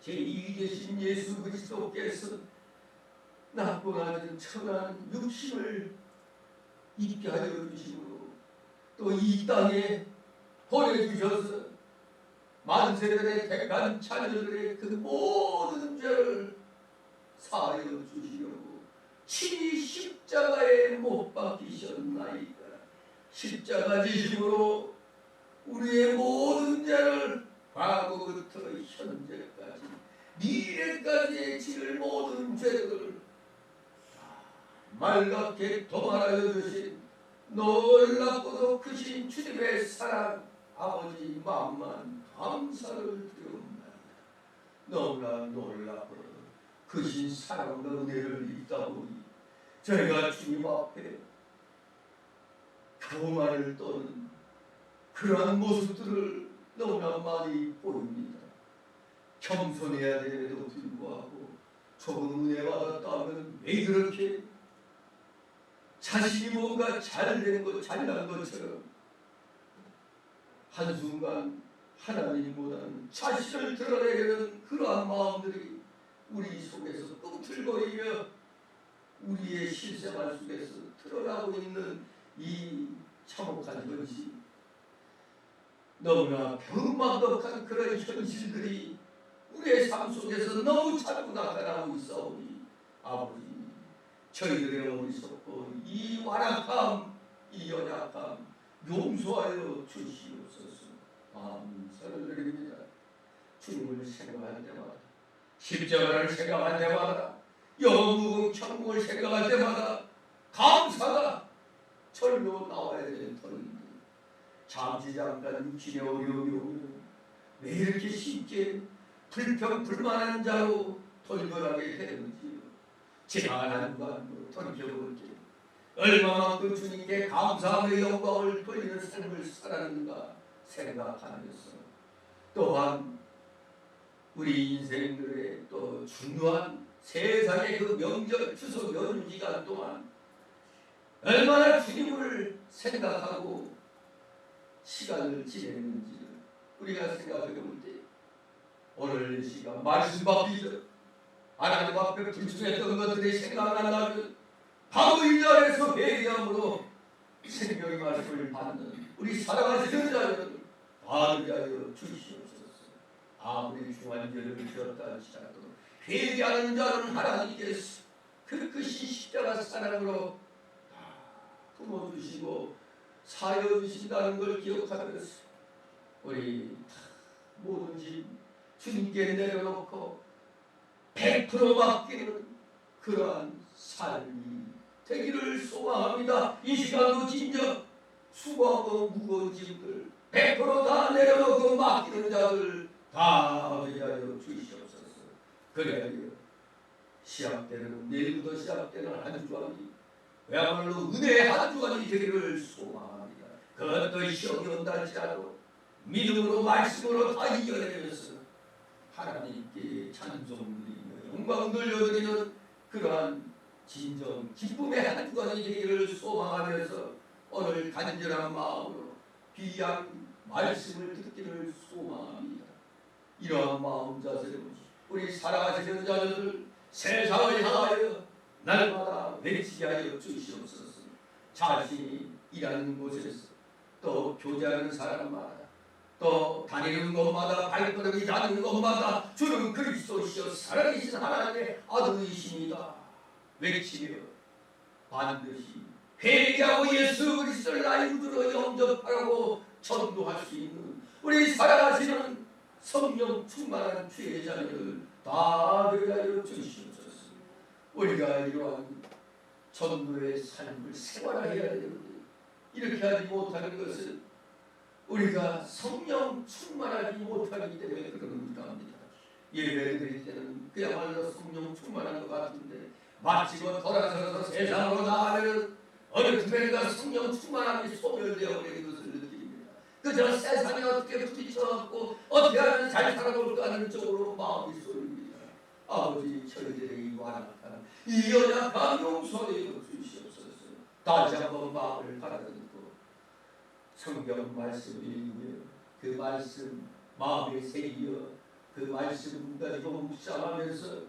제2위 되신 예수 그리스도께서 낮고 낮은 천한 육신을 입게 하여 주심으로 또 이 땅에 보내주셔서 만세들의 택한 자녀들의 그 모든 죄를 사하여 주시려고 친히 십자가에 못 박히셨나이다. 십자가 지심으로 우리의 모든 죄를 과거부터 현재까지 미래까지의 지을 모든 죄들을 말갛게 도말하여 주신 놀랍고도 크신 주님의 사랑 아버지 만만 감사를 드립니다. 너무나 놀랍고 크신 사랑과 은혜를 잊다 보니 저희가 주님 앞에 교만을 떠는 그러한 모습들을 너무나 많이 보입니다. 겸손해야 됨에도 불구하고 조금 은혜 받았다면 왜 그렇게 자신이 뭔가 잘된 것, 잘난 것처럼 한순간 하나님보다는 자신을 드러내려는 그러한 마음들이 우리 속에서 꿈틀거리며 우리의 실생활 속에서 드러나고 있는 이 참혹한 현실, 너무나 병막독한 그런 현실들이 우리의 삶 속에서 너무 자꾸 나타나고 있사오니 아버지, 저희들의 어리석고 이 완악함, 이 연약함 용서하여 주시옵소서. 감사를 드립니다. 주님을 생각할 때마다, 십자가를 생각할 때마다, 영원무궁 천국을 생각할 때마다 감사가 절로 나와야 되는 터인데 잠시 잠깐 육신의 어려움이 오면 왜 이렇게 쉽게 불평불만한 자로 돌변하게 되는지요. 지난 한 주간 돌이켜볼 때 얼마만큼 주님께 감사함의 영광을 돌리는 삶을 살았는가 생각하면서, 또한 우리 인생들의 또 중요한 세상의 그 명절 추석 연휴 기간 동안 얼마나 주님을 생각하고 시간을 지냈는지 우리가 생각해 볼 때, 오늘 이 시간 말씀 받기죠. 하나님 앞에 불충했던 것들이 생각난다면 바로 이 자리에서 회개함으로 생명의 말씀을 받는 우리 사랑하시는 자녀들 받게 하여 주시옵소서. 아무리 중한 죄를 지었다 할지라도 회개하는 자는 하나님께서 그 크신 십자가 사랑으로 품어주시고 사여 주신다는 걸 기억하면서 우리 모든 집 주님께 내려놓고 100% 맡기는 그러한 삶이 되기를 소망합니다. 이 시간도 진정 수고하고 무거운 짐들 100% 다 내려놓고 맡기는 자들 다 되게 하여 주시옵소서. 그래야 시작 때는 내일부터 시작되는 한 주간이 그야말로 은혜의 한 주간이 되기를 소망합니다. 그것도 시험이 온다 할지라도 믿음으로 말씀으로 다 이겨내면서 하나님께 찬송 드리며 영광 돌려드리는 그러한 진정 기쁨의 한 주간이 되기를 소망하면서 오늘 간절한 마음으로 귀한 말씀을 듣기를 소망합니다. 이러한 마음 자세로 우리 살아가시는 자녀들 세상을 향하여 날마다 외치게 하여 주시옵소서. 자신이 일하는 곳에서 또 교제하는 사람마다 또 다니는 곳마다 발걸음이 닿는 곳마다 주는 그리스도시여 살아계신 하나님의 아들이십니다 외치며 반드시 회개하고 예수 그리스도를 나의 구주로 영접하라고 전도할 수 있는 우리 살아가시는 성령 충만한 주의 자녀들 다 되게 하여 주시옵소서. 우리가 이러한 전도의 삶을 생활해야 되는데 이렇게 하지 못하는 것은 우리가 성령 충만하지 못하기 때문에 그런 겁니다. 예배 드릴 때는 그야말로 성령 충만한 것 같은데 마치고 돌아서서 세상으로 나가면 어느 틈에가 성령 충만함이 소멸되어 버리는 것을 느낍니다. 그저 세상에 어떻게 부딪혀갖고 어떻게 하면 잘 살아볼까 하는 쪽으로 마음이 쏠립니다. 아버지, 저희들의 이 완악한 이 연약한 용서해 주시옵소서. 다시 한번 마음을 가다듬고 성경 말씀을 읽으며 그 말씀 마음에 새기어 그 말씀 가지고 묵상하면서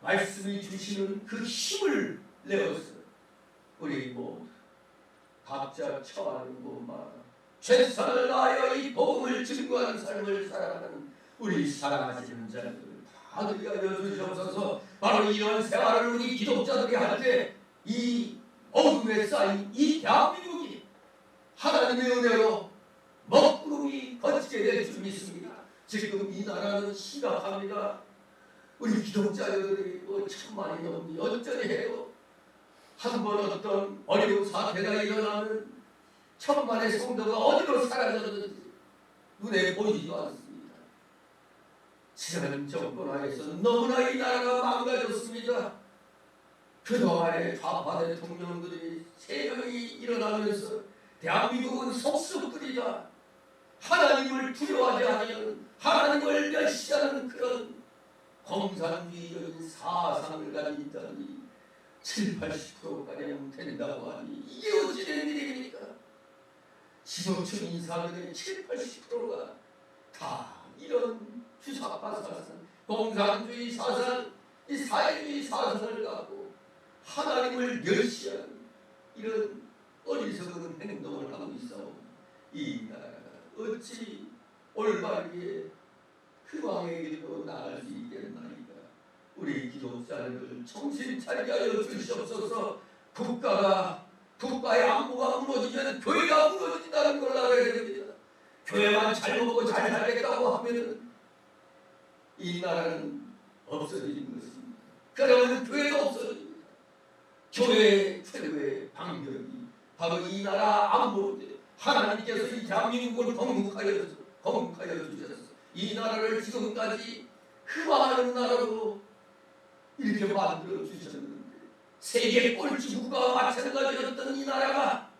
말씀이 주시는 그 힘을 내어서 우리 모두 각자 처하는 곳마다 최선을 다하여 이 복음을 증거하는 삶을 살아가는 우리 사랑하시는 자들 다 위하여 주시옵소서. 바로 이런 생활을 우리 기독자들이 할 때 이 어둠에 쌓인 이 대한민국이 하나님의 은혜로 먹구름이 걷게 될 줄 믿습니다. 지금 이 나라는 심각합니다. 우리 기독자들이 천만이 넘니 어쩌니 해도 한 번 어떤 어려운 사태가 일어나면 천만의 성도가 어디로 사라졌는지 눈에 보이지도 않습니다. 지난 정권 하에서 너무나 이 나라가 망가졌습니다. 그동안의 좌파 대통령들이 세명이 일어나면서 대한민국은 속속들이다 하나님을 두려워하지 않으면 하나님을 멸시하는 그런 공산주의적인 사상을 가진 자들이 70, 80%가량 된다고 하니 이게 어찌 된 일입니까? 지도층 인사들의 70, 80%가 다 이런 주사파 사상, 공산주의 사상, 이 사회주의 사상을 갖고 하나님을 멸시하는 이런 어리석은 행동을 하고 있어. 이 나라가 어찌 올바르게 희망의 길로 나갈 수 있겠나이까. 우리 기독자들 정신 차리게 하여 주시옵소서. 국가의 안보가 무너지면 교회가 무너진다는 걸 알아야 됩니다. 교회만 잘 먹고 잘 살겠다고 하면 이 나라는 없어지는 것입니다. 그러면 교회가 없어집니다. 교회의 최고의 방벽이 바로 이 나라 안보인데 하나님께서 이 대한민국을 건국하여 주셔서 이 나라를 지금까지 흠화하는 나라로 이렇게 만들어 주셨는데 세계 꼴찌국가와 마찬가지였던 이 나라가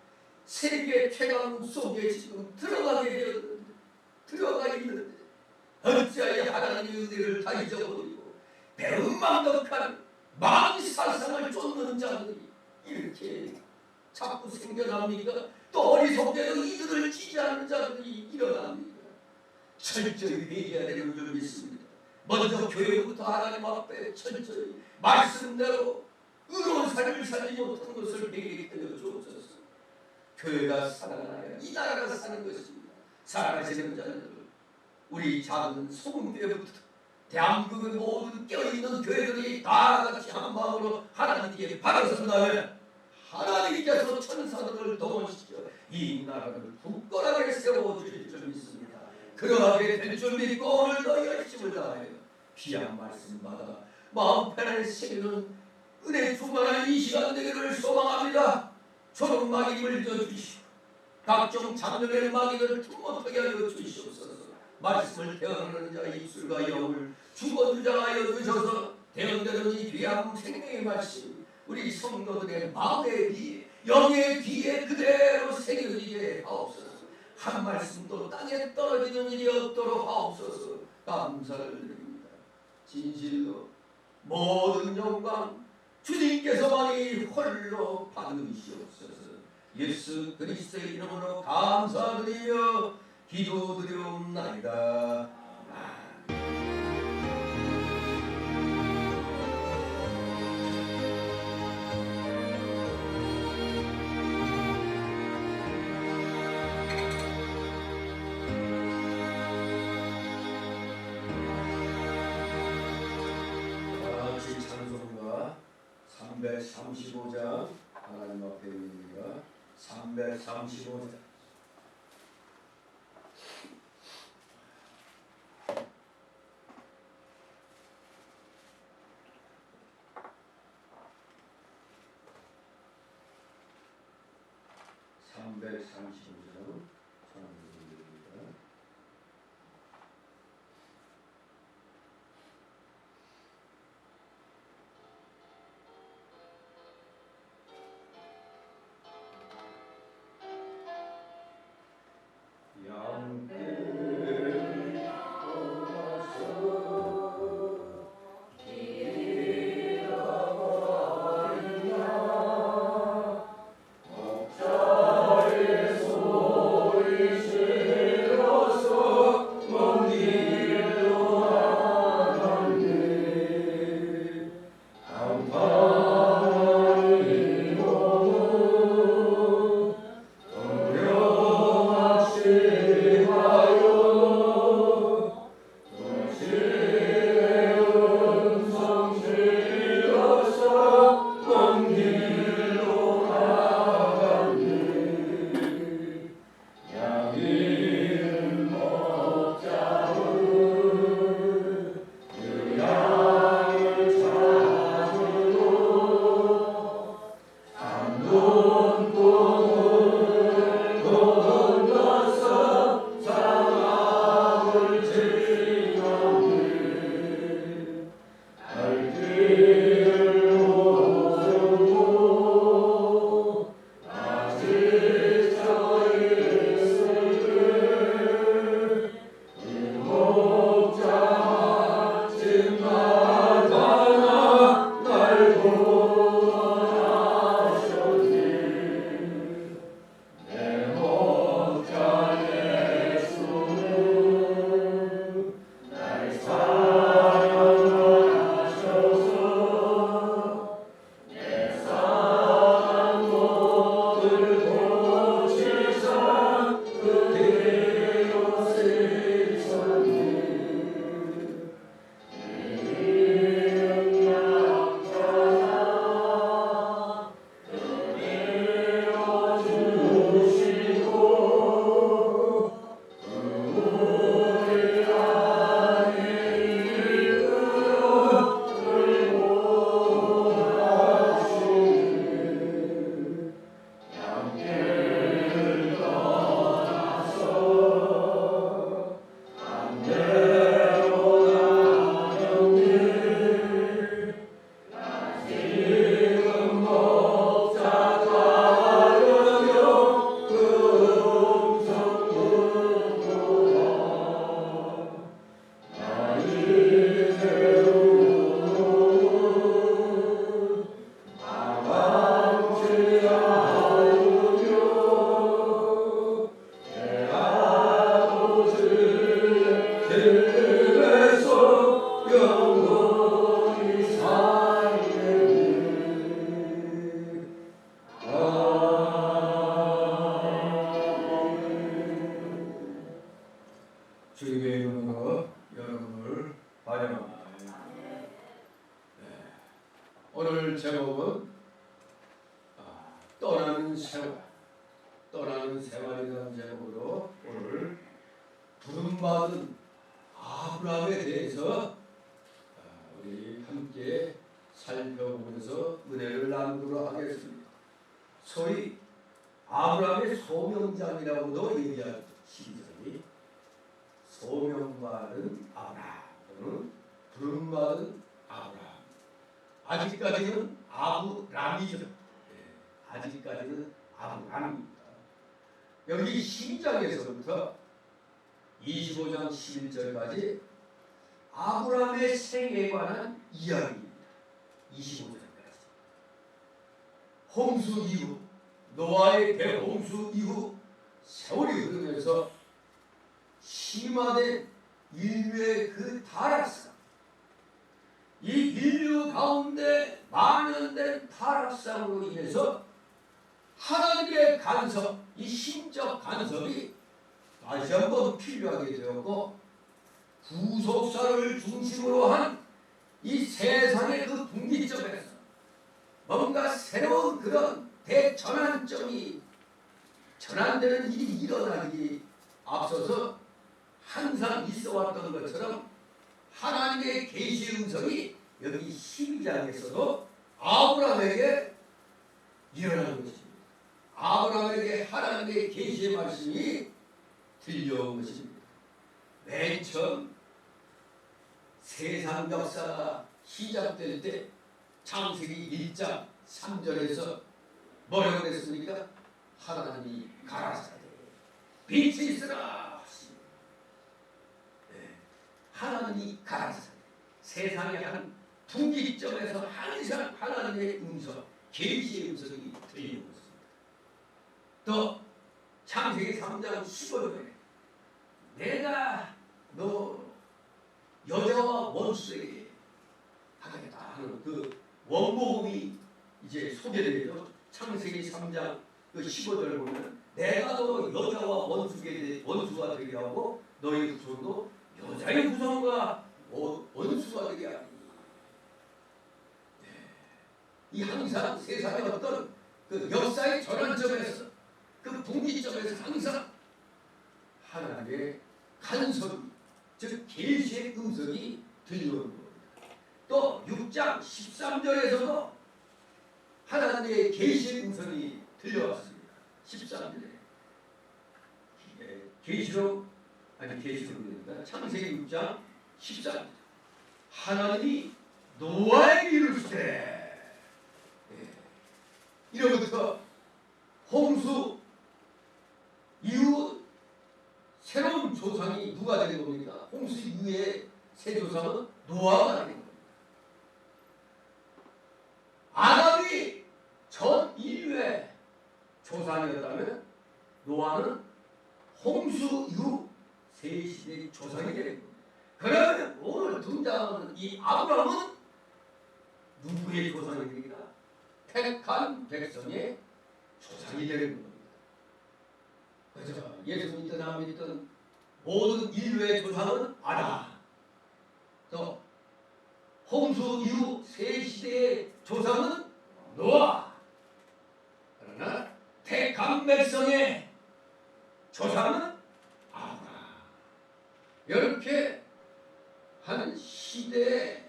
세계 최강 속에 지금 들어가 있는데 어찌하여 하나님의 은혜를 다 잊어버리고 배은망덕한 망사상을 쫓는 자들이 이렇게 자꾸 생겨납니까? 또 어리석게도 이들을 지지하는 자들이 일어납니다. 철저히 회개해야 되는 줄 믿습니다. 먼저 교회부터 하나님 앞에 철저히 말씀대로 의로운 삶을 살지 못한 것을 회개하여 주옵소서. 교회가 살아나야 이 나라가 사는 것입니다. 살아가시는 자들 우리 작은 소금교회부터 대한민국의 모든 껴있는 교회들이 다 같이 한 마음으로 하나님께 받아선다면 하나님께서 천사들을 동원시켜 이 나라를 굳건하게 세워주실 줄 믿습니다. 그러하게 될 줄 믿고 오늘도 열심을 다하여 귀한 말씀마다 마음 편안히 새기는 은혜 충만한 이 시간 되기를 소망합니다. 초록 마귀를 져주시고 각종 장년의 마귀를 틈없게 하여 주시옵소서. 말씀을 대언하는 자의 입술과 영을 죽어주자 하여 주셔서 대언되는 이 귀한 생명의 말씀 우리 성도들의 마음의 귀에 영의 귀에 그대로 새겨지게 하옵소서. 한 말씀도 땅에 떨어지는 일이 없도록 하옵소서. 감사를 드립니다. 진실로 모든 영광 주님께서만이 홀로 받으시옵소서. 예수 그리스도의 이름으로 감사드리며 기도드리옵나이다. 다같이 찬송가 335장 하나님 앞에 있습니다. 335장 찬송입니다. 목자의 소리 오늘 제목은 떠나는 세월, 떠나는 세월이라는 제목으로 오늘 부름받은 아브라함에 대해서 우리 함께 살펴보면서 은혜를 나누도록 하겠습니다. 소위 아브라함의 소명장이라고도 얘기하죠. 시절이 소명받은 아브라함 또는 부름받은 아브라함. 아직까지는 아브람이죠. 아직까지는 아브람입니다. 여기 12장에서부터 25장 11절까지 아브라함의 생애에 관한 이야기입니다. 25절까지. 홍수 이후, 노아의 대홍수 이후 세월이 흐르면서 심화된 인류의 그 타락상, 이 인류 가운데 만연된 타락상으로 인해서 하나님의 간섭, 이 신적 간섭이 다시 한번 필요하게 되었고, 구속사를 중심으로 한 이 세상의 그 분기점에서 뭔가 새로운 그런 대전환점이 전환되는 일이 일어나기 앞서서 항상 있어왔던 것처럼 하나님의 계시 음성이 여기 12장에서도 아브라함에게 일어나는 것입니다. 아브라함에게 하나님의 계시의 말씀이 들려온 것입니다. 맨 처음 세상 역사가 시작될 때 창세기 1장 3절에서 뭐라고 그랬습니까? 하나님이 가라사대 빛이 있으라. 하나님이 가라사대, 세상의 한 분기점에서 항상 하나님의 음성, 계시의 음성이 들리고 있습니다. 또 창세기 3장 15절에 내가 너 여자와 원수에게 하겠다 하는 그 원고음이 이제 소개되죠. 창세기 3장 그 15절을 보면 내가 너 여자와 원수가 되게 하고 너의 후손도 여자의 후손과 원수가 되게 하니. 이 항상 세상의 어떤 그 역사의 전환점에서 그 분기점에서 항상 하나님의 간섭이, 즉 계시의 음성이 들려오는 겁니다. 또 6장 13절에서도 하나님의 계시의 음성이 들려왔습니다. 13절에 계시록입니다. 창세기 6장 14절 하나님이 노아에게 이르시되, 이로부터 홍수 이후 새로운 조상이 누가 되는 겁니까? 홍수 이후의 새 조상은 노아가 되는 겁니다. 아담이 전 인류의 조상이었다면 노아는 홍수 이후 새 시대의 조상이 되는 겁니다. 그러면 오늘 등장하는 이 아브라함은 누구의 조상이 됩니까? 택한 백성의 조상이 되는 겁니다. 그죠? 예수 믿든 안 믿든 모든 인류의 조상은 아담. 또 홍수 이후 새 시대의 조상은 노아. 그러나 택한 백성의 조상은 아브라함. 이렇게 하는 시대의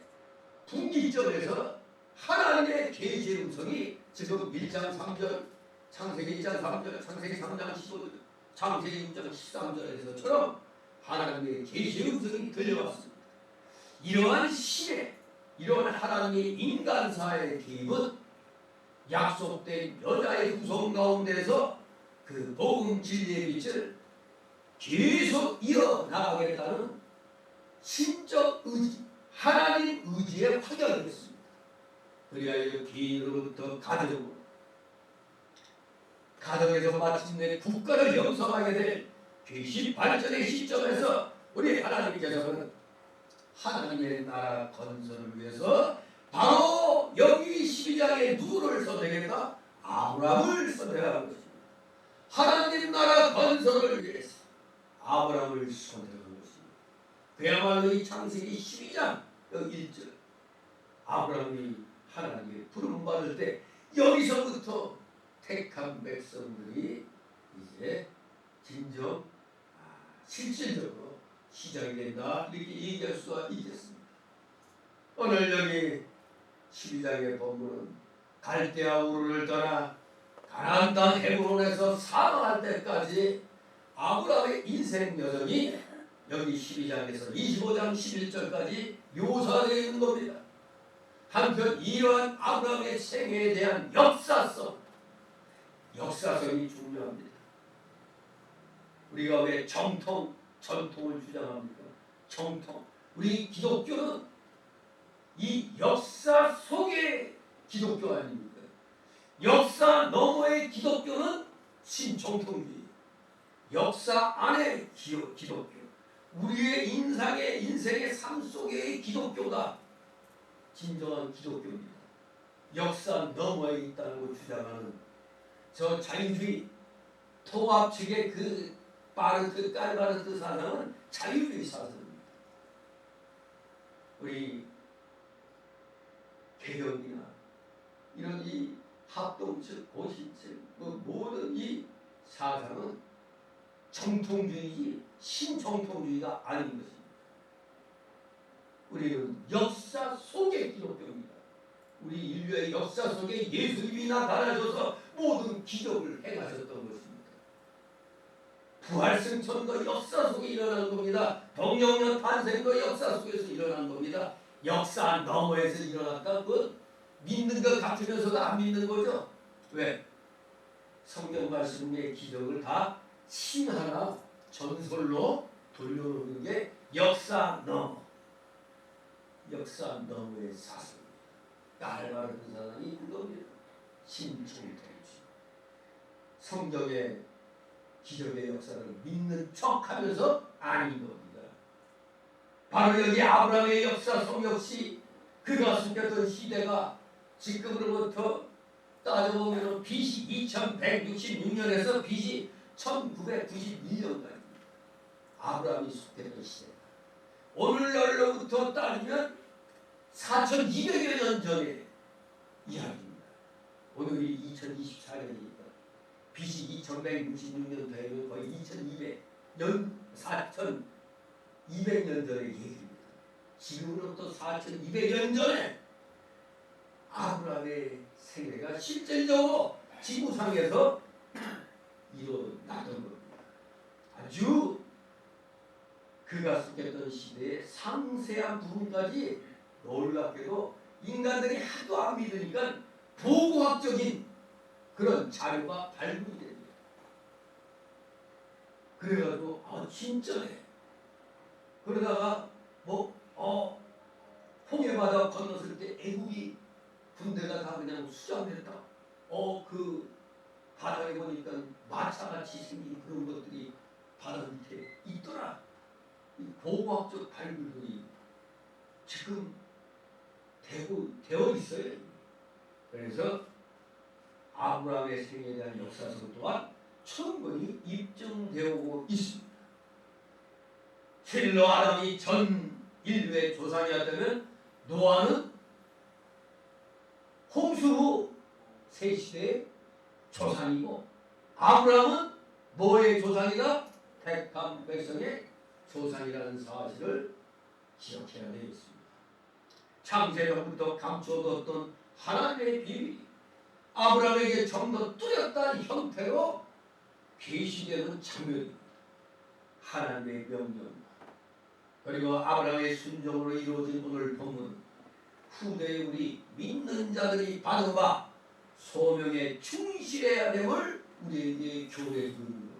분기점에서 하나님의 계시의 음성이 지금 1장 3절, 창세기 1장 3절, 창세기 3장 15절, 창세기 6장 13절에서처럼 하나님의 계시의 음성이 들려왔습니다. 이러한 시대, 이러한 하나님의 인간사의 개입은 약속된 여자의 후손 가운데서 그 복음 진리의 빛을 계속 이어나가겠다는 신적 의지, 하나님 의지의 확연이었습니다. 그리하여 개인으로부터 가정에서 마침내 국가를 형성하게 될 계시 발전의 시점에서 우리 하나님께서는 하나님의 나라 건설을 위해서 바로 여기 12장에 누구를 선택했다? 아브라함을 선택한 것입니다. 하나님 나라 건설을 위해서 아브라함을 선택한 것입니다. 그야말로 이 창세기 12장 여기 1절 아브라함이 하나님의 부름받을 때 여기서부터 택한 백성들이 이제 진정 실질적으로 시작이 된다 이렇게 얘기할 수가 있겠습니다. 오늘 여기 12장의 본문은 갈대아 우르를 떠나 가나안 땅 헤브론에서 사망할 때까지 아브라함의 인생 여정이 여기 12장에서 25장 11절까지 묘사되어 있는 겁니다. 한편 이러한 아브라함의 생애에 대한 역사성이 중요합니다. 우리가 왜 전통을 주장합니까? 정통. 우리 기독교는 이 역사 속의 기독교 아닙니까? 역사 너머의 기독교는 신정통주의. 역사 안의 기독교. 우리의 인생의 삶 속의 기독교가 진정한 기독교입니다. 역사 너머에 있다는 걸 주장하는 저 자유주의 통합 측의 그 까르바르트 사상은 자유주의 사상입니다. 우리 개혁이나 이런 이 합동측, 고시측 모든 이 사상은 정통주의지 신정통주의가 아닌 것입니다. 우리는 역사 속의 기독교입니다. 우리 인류의 역사 속에 예수님이 나타나셔서 모든 기적을 행하셨던 것입니다. 부활승천도 역사 속에 일어난 겁니다. 동정녀 탄생도 역사 속에서 일어난 겁니다. 역사 너머에서 일어났다. 그건 믿는 것 같으면서도 안 믿는 거죠. 왜? 성경 말씀의 기적을 다 신하나 전설로 돌려놓는 게 역사 너머의 사상입니다. 까르바르트 사상이 그겁니다. 신정통주의. 성경의 기적의 역사를 믿는 척하면서 아닌 겁니다. 바로 여기 아브라함의 역사 속 역시 그가 숨겼던 시대가 지금으로부터 따져보면 BC 2166년에서 BC 1991년까지 아브라함이 속했던 시대다. 오늘날로부터 따지면 4200여 년 전의 이야기입니다. 오늘이 2024년이니까 BC 2166년 되면 거의 4200년 전의 얘기입니다. 지금으로부터 4200년 전에 아브라함의 생애가 실질적으로 지구상에서 일어났던 겁니다. 아주 그가 속했던 시대의 상세한 부분까지 놀랍게도 인간들이 하도 안 믿으니까 보고학적인 그런 자료가 발굴이 됩니다. 그래가지고 진짜네. 그러다가 홍해바다 건넜을 때 애국이 군대가 다 그냥 수장됐다. 그 바다에 보니까 마차같이 생긴 그런 것들이 바다 밑에 있더라. 이 고고학적 발굴들이 지금 되어 있어요. 그래서 아브라함의 생애에 대한 역사성 또한 충분히 입증되어 있습니다. 실로 아담이 전 인류의 조상이었다면 노아는 홍수 후 새 시대의 조상이고 아브라함은 뭐의 조상이다? 택한 백성의 조상이라는 사실을 기억해야 되겠습니다. 창세전부터 감춰뒀던 하나님의 비밀이 아브라함에게 좀 더 뚜렷한 형태로 계시되는 장면입니다. 하나님의 명령 그리고 아브라함의 순종으로 이루어진 오늘 본문 후대에 우리 믿는 자들이 받은 바 소명에 충실해야 됨을 우리에게 교훈해 주는 겁니다.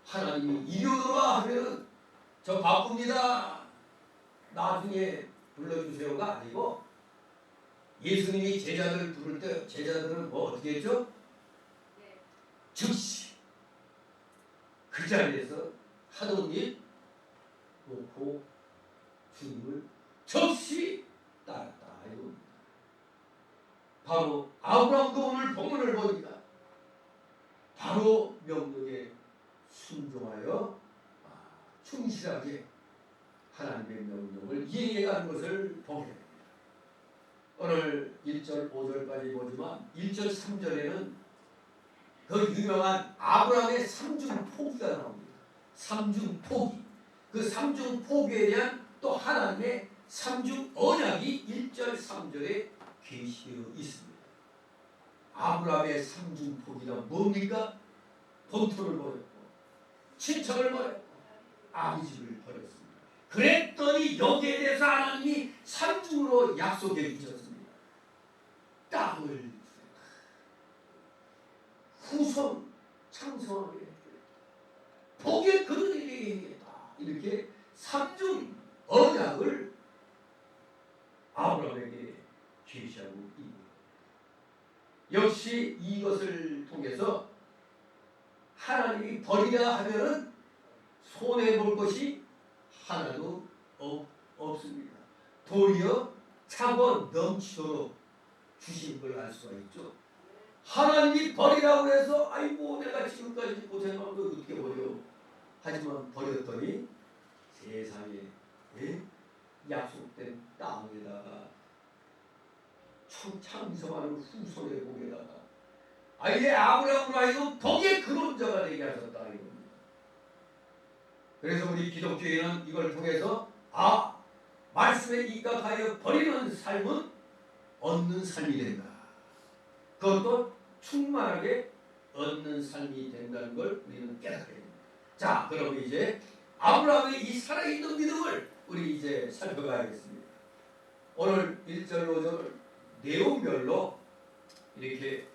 하나님이 이루어라 하면 저 바쁩니다. 나중에 불러주세요가 아니고 예수님이 제자들 부를 때 제자들은 뭐 어떻게 했죠? 즉시 그 자리에서 하던 일 놓고 주님을 즉시 따랐다. 바로 아브라함도 오늘 본문을 보니까 바로 명령에 순종하여 충실하게 하나님의 명령을 이행해가는 것을 약속을 보게 됩니다. 오늘 1절 5절까지 보지만 1절 3절에는 그 유명한 아브라함의 삼중 포기가 나옵니다. 삼중 포기. 그 삼중 포기에 대한 또 하나님의 삼중 언약이 1절 3절에 계시되어 있습니다. 아브라함의 삼중 포기가 뭡니까? 본토를 버렸고 친척을 버렸고 아비집을 버렸습니다. 그랬더니 여기에 대해서 하나님이 삼중으로 약속해 주셨습니다. 땅을 후손 창성하게 복의 그늘이 되겠다. 이렇게 삼중 언약을 아브라함에게 계시하고 있습니다. 역시 이것을 통해서 하나님이 버리라 하면은 손해 볼 것이 하나도 없습니다. 도리어 차고 넘치도록 주신 걸 알 수가 있죠. 하나님이 버리라고 해서 아이고 내가 지금까지 고생한 걸 어떻게 버려. 하지만 버렸더니 세상에 약속된 땅에다가 창성하는 후손의 복에다가 아예 아브라함으로 하여금 복의 근원자가 되게 하셨다 이겁니다. 그래서 우리 기독교인은 이걸 통해서 말씀에 입각하여 버리는 삶은 얻는 삶이 된다. 그것도 충만하게 얻는 삶이 된다는 걸 우리는 깨닫게 됩니다. 자, 그럼 이제 아브라함의 이 살아있는 믿음을 우리 이제 살펴봐야겠습니다. 오늘 1절 5절을 내용별로 이렇게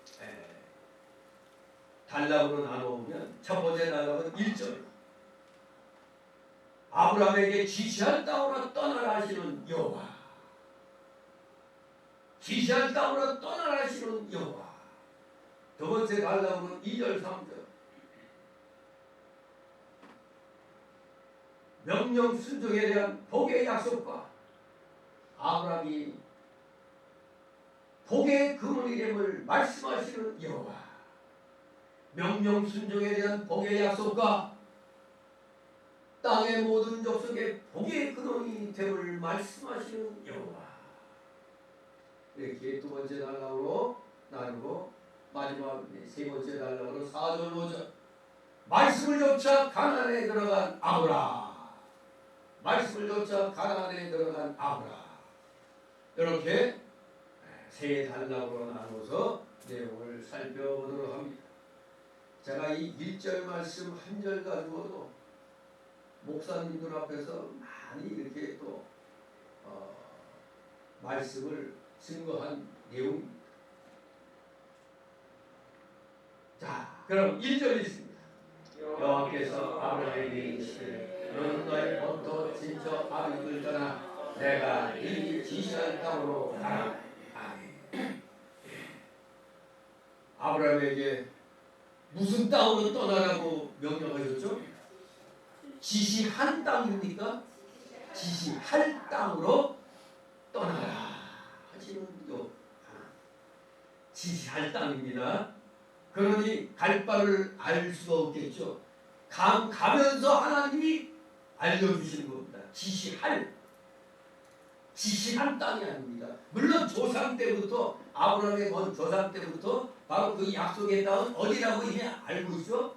단락으로 나눠보면 첫 번째 단락은 1절 아브라함에게 지시할 땅으로 떠나라 하시는 여호와, 지시할 땅으로 떠나라 하시는 여호와. 두 번째 단락으로 2절 3절 명령 순종에 대한 복의 약속과 아브라함이 복의 근원이 됨을 말씀하시는 여호와, 명령 순종에 대한 복의 약속과 땅의 모든 족속의 복의 근원이 됨을 말씀하시는 여호와. 이렇게 두 번째 단락으로 나누고 마지막 세 번째 단락으로 4절 5절 말씀을 좇아 가나안에 들어간 아브라, 말씀을 좇아 가나안에 들어간 아브라. 이렇게 세 단락으로 나눠서 내용을 살펴보도록 합니다. 제가 이 1절 말씀 한 절 가지고도 목사님들 앞에서 많이 이렇게 또 말씀을 증거한 내용입니다. 자, 그럼 1절 있습니다. 여호와께서 아브라함에게 이르시되 너는 너의 본토 친척 아비집을 떠나 내가 네 지시할 땅으로 가라. 아멘. 아브라함에게 무슨 땅으로 떠나라고 명령하셨죠? 지시한 땅입니까? 지시할 땅으로 떠나라 하시는 요 지시할 땅입니다. 그러니 갈 바를 알 수가 없겠죠. 가면서 하나님이 알려주시는 겁니다. 지시한 땅이 아닙니다. 물론 조상 때부터 아브라함의 먼 조상 때부터 바로 그 약속의 땅은 어디라고 이미 알고 있죠.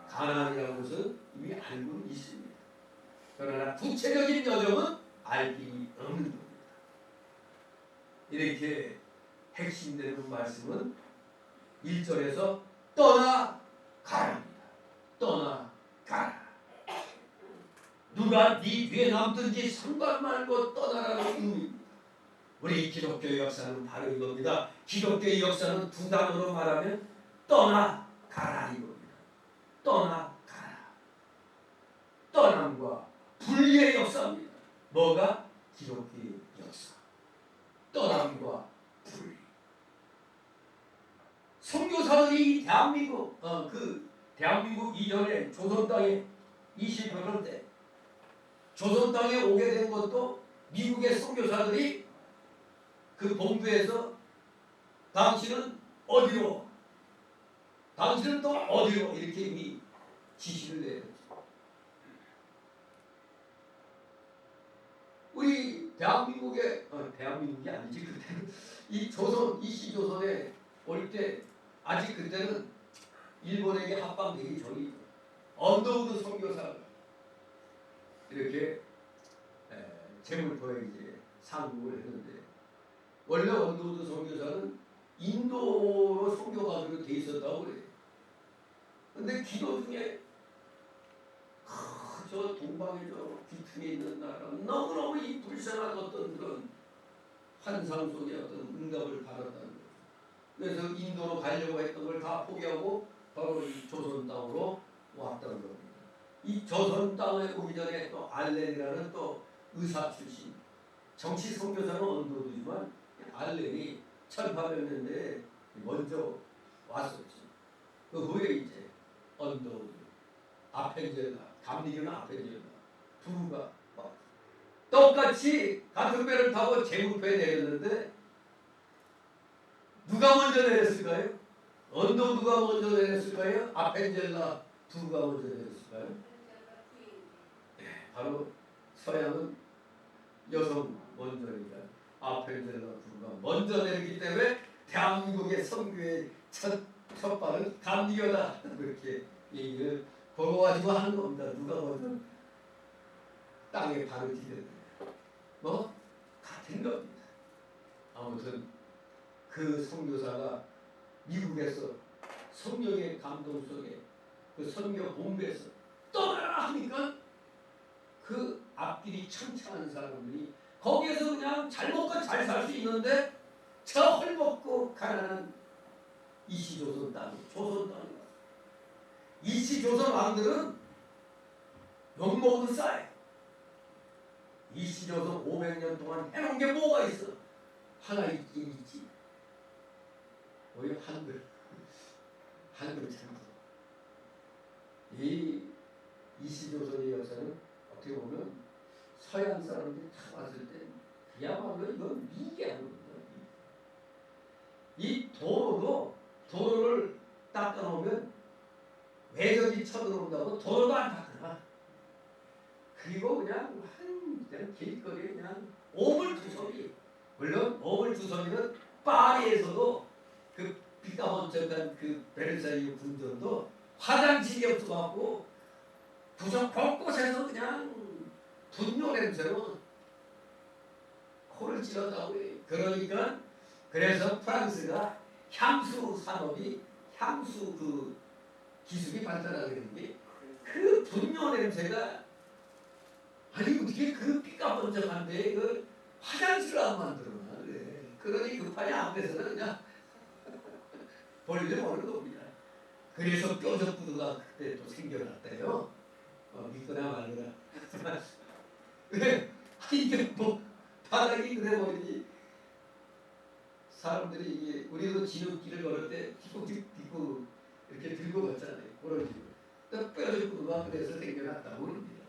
가나안이라는 것은 이미 알고는 있습니다. 그러나 구체적인 여정은 알 길이 없는 겁니다. 이렇게 핵심되는 말씀은 1절에서 떠나가라입니다. 떠나가라. 누가 네 뒤에 남든지 상관 말고 떠나라는 의미입니다. 우리 기독교의 역사는 바로 이겁니다. 기독교의 역사는 두 단어로 말하면 떠나가라 이겁니다. 떠나가라. 떠남과 분리의 역사입니다. 뭐가? 기독교의 역사. 떠남과 분리. 선교사들이 대한민국 이전에 조선 땅에 20%대 조선 땅에 오게 된 것도 미국의 선교사들이 그 본부에서 당신은 어디로, 당신은 또 어디로 이렇게 이미 지시를 내렸죠. 우리 대한민국이 아니지 그때는 이 조선 이시조선에 올 때 아직 그때는 일본에게 합방되기 전이 언더우드 선교사가 이렇게 제물포에 이제 상국을 했는데 원래 언더우드 선교사는 인도로 선교가기로 돼 있었다고 그래요. 근데 기도 중에 저 동방의 저 귀퉁에 있는 나라 너무너무 이 불쌍한 어떤 그런 환상 속에 어떤 응답을 받았다는 거예요. 그래서 인도로 가려고 했던 걸 다 포기하고 바로 이 조선 땅으로 왔다는 겁니다. 이 조선 땅에 오기 전에 또 알렌이라는 또 의사 출신 정치 선교사는 언도지만 알렌이 1800년대에 먼저 왔었지. 그 후에 이제 언도우드, 아펜젤라, 감리교는 아펜젤라 두가 똑같이 같은 배를 타고 제국표에 내렸는데 누가 먼저 내렸을까요? 언도우드가 먼저 내렸을까요? 아펜젤라 두가 먼저 내렸을까요? 네, 바로 서양은 여성 먼저니까 아펜젤라 두가 먼저 내리기 때문에 대한민국의 선교의 첫 발은 감리교다 그렇게 얘기를 걸어가지고 하는 겁니다. 누가 먼저 땅에 발을 디뎠느냐 뭐 같은 겁니다. 아무튼 그 선교사가 미국에서 성령의 감동 속에 그 선교 본부에서 떠나라 하니까 그 앞길이 천천한 사람들이 거기에서 그냥 잘 먹고 잘 살 수 있는데 저 헐벗고 가난한 이시조선 땅, 조선 땅. 이시조선 왕들은 욕먹은 쌀. 이시조선 500년 동안 해놓은 게 뭐가 있어? 하나 있긴 있지. 오히려 한글 창조. 이 이시조선의 역사는 어떻게 보면 서양 사람들이 다 봤을 때 그야말로 이건 미개한 겁니다. 이 도로를 닦아놓으면 외적이 쳐들어온다고 도로도 안 닦아. 그리고 그냥 길거리에 그냥 오물투성이, 물론 오물투성이는 파리에서도 그 비가번쩍한 그 베르사유 궁전도 화장실이 없어갖고 구석 곳곳에서 그냥 분뇨 냄새로 코를 찔렀다고 해요. 그러니까 그래서 프랑스가 향수 산업이 향수 그 기술이 발달하게 된 게 그 분뇨 냄새가 아니 어떻게 그 삐까번쩍한데 그 화장실을 안 만들어놔 그래. 그러니 급하니 앞에서는 그냥 버리는 겁니다. 그래서 뾰족구두가 그때 또 생겨났대요. 믿거나 말거나. 왜? 이게 뭐 바닥이 그래 버리니 사람들이 이게 우리도 지름길을 걸을 때 뒷북 딛고 이렇게 들고 갔잖아요. 그런 식으로. 또 뾰족구두가 그래서 생겨났다고 합니다.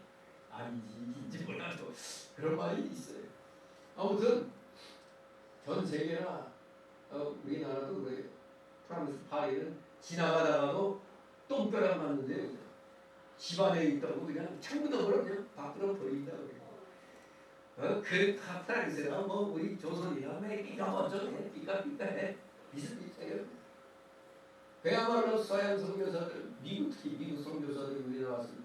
아닌지 몰라도 그런 말이 있어요. 아무튼 전 세계나 우리나라도 그래요. 프랑스 파리는 지나가다가도 똥벼락 맞는데요. 집안에 있다고 그냥 창문으로 그냥 밖으로 버린다고 그래요. 그 프랑스나 뭐 우리 조선이나 매기가 먼저 해, 삐까삐까해 비슷비슷해요. 그야말로 서양 선교사들, 특히 미국 선교사들이 우리나라 왔을 때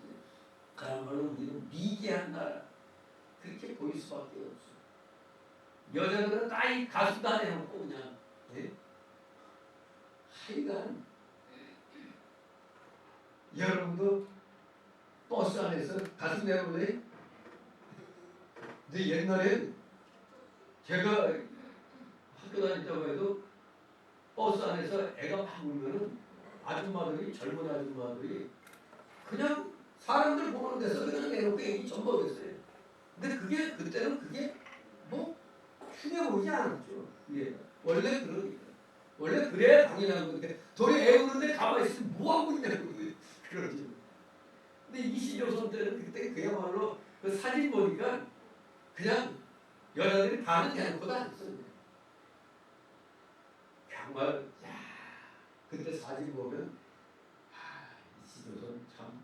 그야말로 우리는 미개한 나라 그렇게 보일 수밖에 없어. 여자들은 다 이 가수다 내놓고 그냥 하여간 여러분도 버스 안에서 가수 내놓을래? 근데 옛날엔 제가 학교 다닐 때만 해도 버스 안에서 애가 막 울면은 아줌마들이 젊은 아줌마들이 그냥 사람들 보는 데서 그냥 내놓고 얘기 전부했어요. 근데 그때는 그게 뭐 흉해 보이지 않았죠. 예. 원래 그러니까. 원래 그래야 당연한 건데 돌이 애 우는데 가만히 있으면 뭐하고 있냐고 그러지. 근데 이시조선 때는 그때 그야말로 그 사진 보니까 그냥 여자들이 반은 대놓고도 안 했어요. 정말 그때 사진 보면 이시조선 참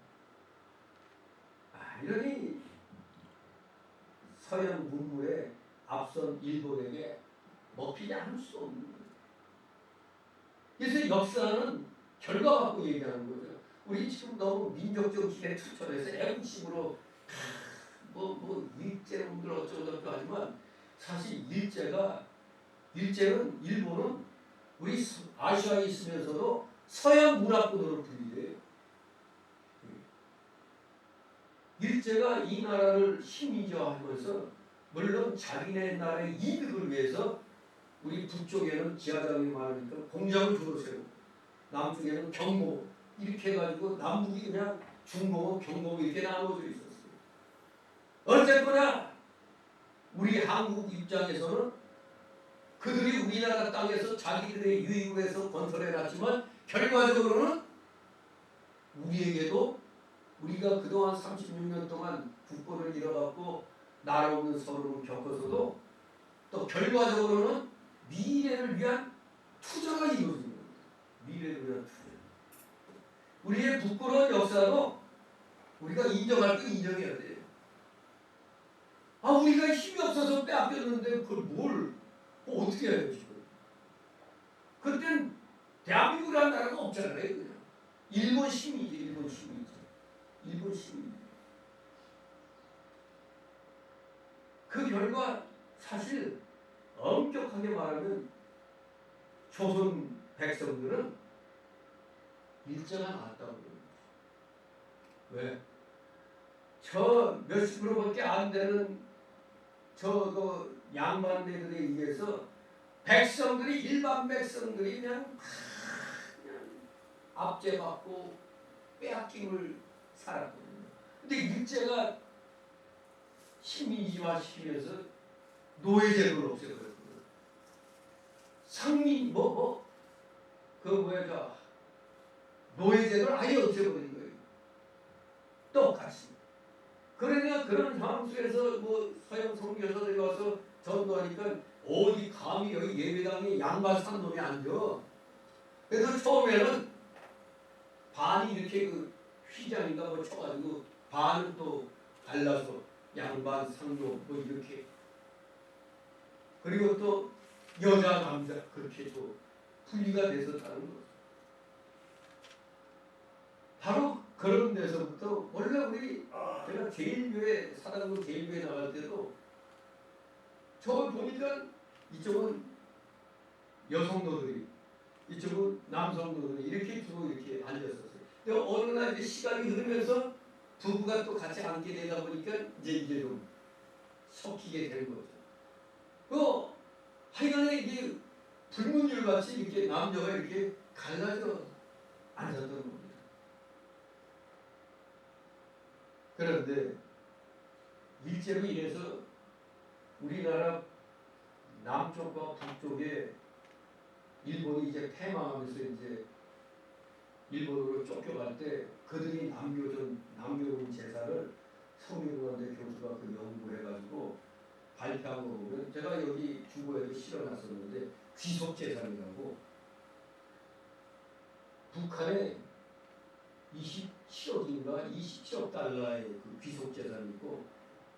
이러니 서양 문물에 앞선 일본에게 먹히지 않을 수 없는 거예요. 그래서 역사는 결과 갖고 얘기하는 거죠. 우리 지금 너무 민족 정신에 투철해서 애국심으로 일제놈들 어쩌고저쩌고 하지만 사실 일제는 일본은 우리 아시아에 있으면서도 서양 문화권으로 분리돼요. 일제가 이 나라를 식민지화하면서 물론 자기네 나라의 이득을 위해서 우리 북쪽에는 지하장이 많으니까 공장을 주로 세우고 남쪽에는 경보 이렇게 해가지고 남북이 그냥 중공업, 경공업 이렇게 나눠져 있었어요. 어쨌거나 우리 한국 입장에서는 그들이 우리나라 땅에서 자기들의 유익을 위해서 건설해놨지만 결과적으로는 우리에게도 우리가 그동안 36년 동안 국권을 잃어갖고 나라 없는 서름을 겪어서도 또 결과적으로는 미래를 위한 투자가 이루어진 겁니다. 미래를 위한 투자. 우리의 부끄러운 역사도 우리가 인정할 건 인정해야 돼요. 우리가 힘이 없어서 빼앗겼는데 그걸 어떻게 해요 지금? 그땐 대한민국이라는 나라가 없잖아요. 그냥. 일본 시민이지. 그 결과 사실 엄격하게 말하면 조선 백성들은 일제가 나왔다고 그래요. 왜? 저 몇십 프로밖에 안 되는 양반들에 의해서 일반 백성들이 그냥 압제받고 빼앗김을 살았거든요. 근데 일제가 식민지화 시키면서 노예제도를 없애버렸거든요. 상민 노예제도를 아예 없애버린 거예요. 똑같이. 그러니까 그런 상황 속에서 서양 선교사들이 와서 전도하니까 어디 감히 여기 예배당에 양반 산 놈이 앉아. 그래서 처음에는 반이 이렇게 휘장인가 쳐가지고 반은 또 갈라서 양반 상도 이렇게 그리고 또 여자 남자 그렇게 또 분리가 됐었다는 거죠. 바로 그런 데서부터 원래 제가 제일교회 사단으로 제일교회 나갈 때도 저 보니까 이쪽은 여성도들이 이쪽은 남성도들이 이렇게 두고 이렇게 앉았었어요. 근데 어느 날 이제 시간이 흐르면서 부부가 또 같이 앉게 되다 보니까 이제 좀 섞이게 되는 거죠. 하여간에 이게 불문율 같이 이렇게 남녀가 이렇게 갈라져 앉았던 겁니다. 그런데 일제로 인해서 우리나라 남쪽과 북쪽에 일본이 이제 패망하면서 이제 일본으로 쫓겨갈 때 그들이 남겨놓은 제사를 서민관대 교수가 연구해가지고 발표한 거 보면 제가 여기 주보에도 실어놨었는데 귀속재산이라고 북한에 27억인가 27억 달러의 그 귀속재산이 있고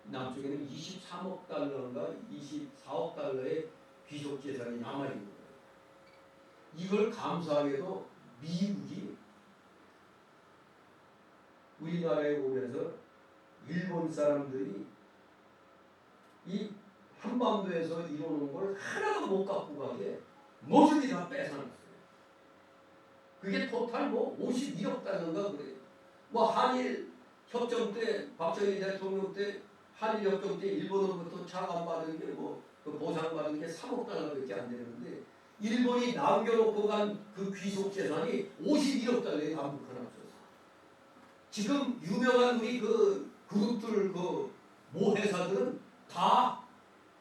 남쪽에는 23억 달러인가 24억 달러의 귀속재산이 남아있는 거예요. 이걸 감사하게도 미국이 우리나라에 오면서 일본 사람들이 이 한반도에서 이루는 걸 하나도 못 갖고 가게 모조리 다 뺏어놨어요. 그게 토탈 51억 달러인가 그래요. 한일 협정 때 박정희 대통령 때 한일 협정 때 일본으로부터 차감받은 게 그 보상받은 게 3억 달러밖에 안 되는데 일본이 남겨놓고 간 그 귀속 재산이 51억 달러에 남북한 합쳐서 지금 유명한 우리 그 그룹들 모 회사들은 다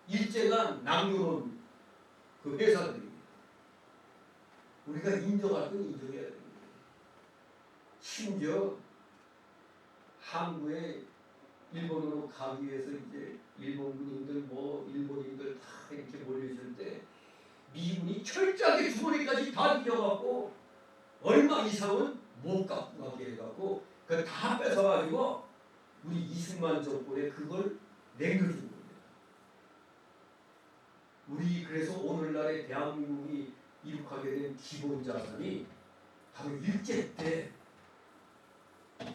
일제가 남겨놓은 그 회사들입니다. 우리가 인정할 건 인정해야 됩니다. 심지어 항구에 일본으로 가기 위해서 이제 일본 군인들 일본인들 다 이렇게 몰려있을 때 미군이 철저하게 주머니까지 다 뒤져갖고 얼마 이상은 못 갖고 가게 해갖고 그걸 다 뺏어가지고 우리 이승만 정권에 그걸 남겨준 겁니다. 우리 그래서 오늘날의 대한민국이 이룩하게 된 기본 자산이 바로 일제 때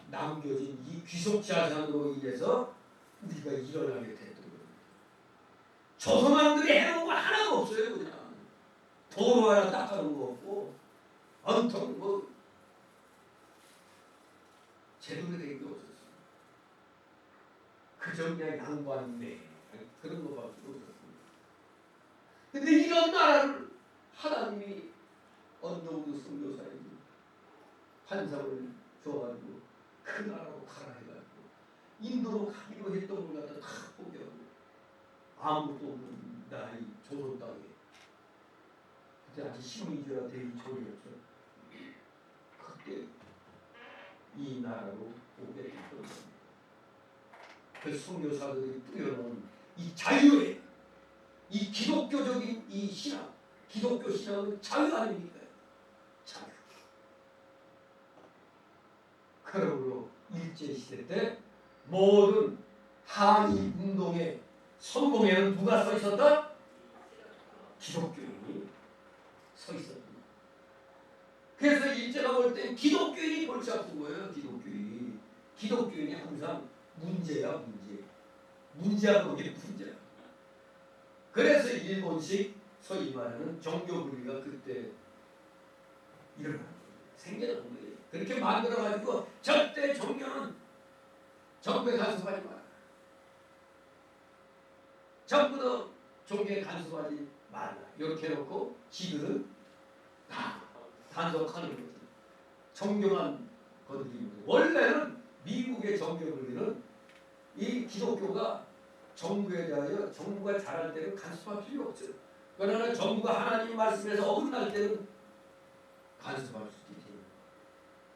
남겨진 이 귀속 자산으로 인해서 우리가 일어나게 됐던 겁니다. 조선왕들이 해놓은 거 하나도 없어요. 그냥 도로 하나 닦아놓은 거 없고 온통 뭐 제대로 된 게 없었어요. 그저 그냥 양반인데 그런 거밖에 없었습니다. 근데 이런 나라를 하나님이 언덕으로 선교사에게 환상을 줘가지고 그 나라로 가라 해가지고 인도로 가기로 했던 걸 갖다 다 포기하고 아무것도 없는 나라의 조선 땅에 그때 아직 식민지가 되기 전이었죠. 그때 이 나라로 오게 됐던 겁니다. 그 선교사들이 뿌려놓은 이 자유의 이 기독교적인 이 신앙, 기독교 신앙은 자유 아닙니까? 자유. 그러므로 일제시대 때 모든 한일 운동의 성공에는 누가 서 있었다? 기독교인이 서 있었다. 그래서 일제가 볼 때 기독교인이 골치 아픈 거예요. 기독교인이. 기독교인이 항상 문제야 문제. 문제하고 이게 문제야. 그래서 일본식 소위 말하는 종교 분리가 그때 일어나는 거예요. 생겨난 거예요. 그렇게 만들어가지고 절대 종교는 정부에 간섭하지 마라. 전부 다 종교에 간섭하지 말라. 이렇게 해놓고 지들은 다 단속하는 거지. 종교만 건드리는 거지. 원래는 미국의 종교 분리는 이 기독교가 정부에 대하여 정부가 잘할 때는 간섭할 필요 없죠. 그러나 정부가 하나님 말씀에서 어긋날 때는 간섭할 수 있지.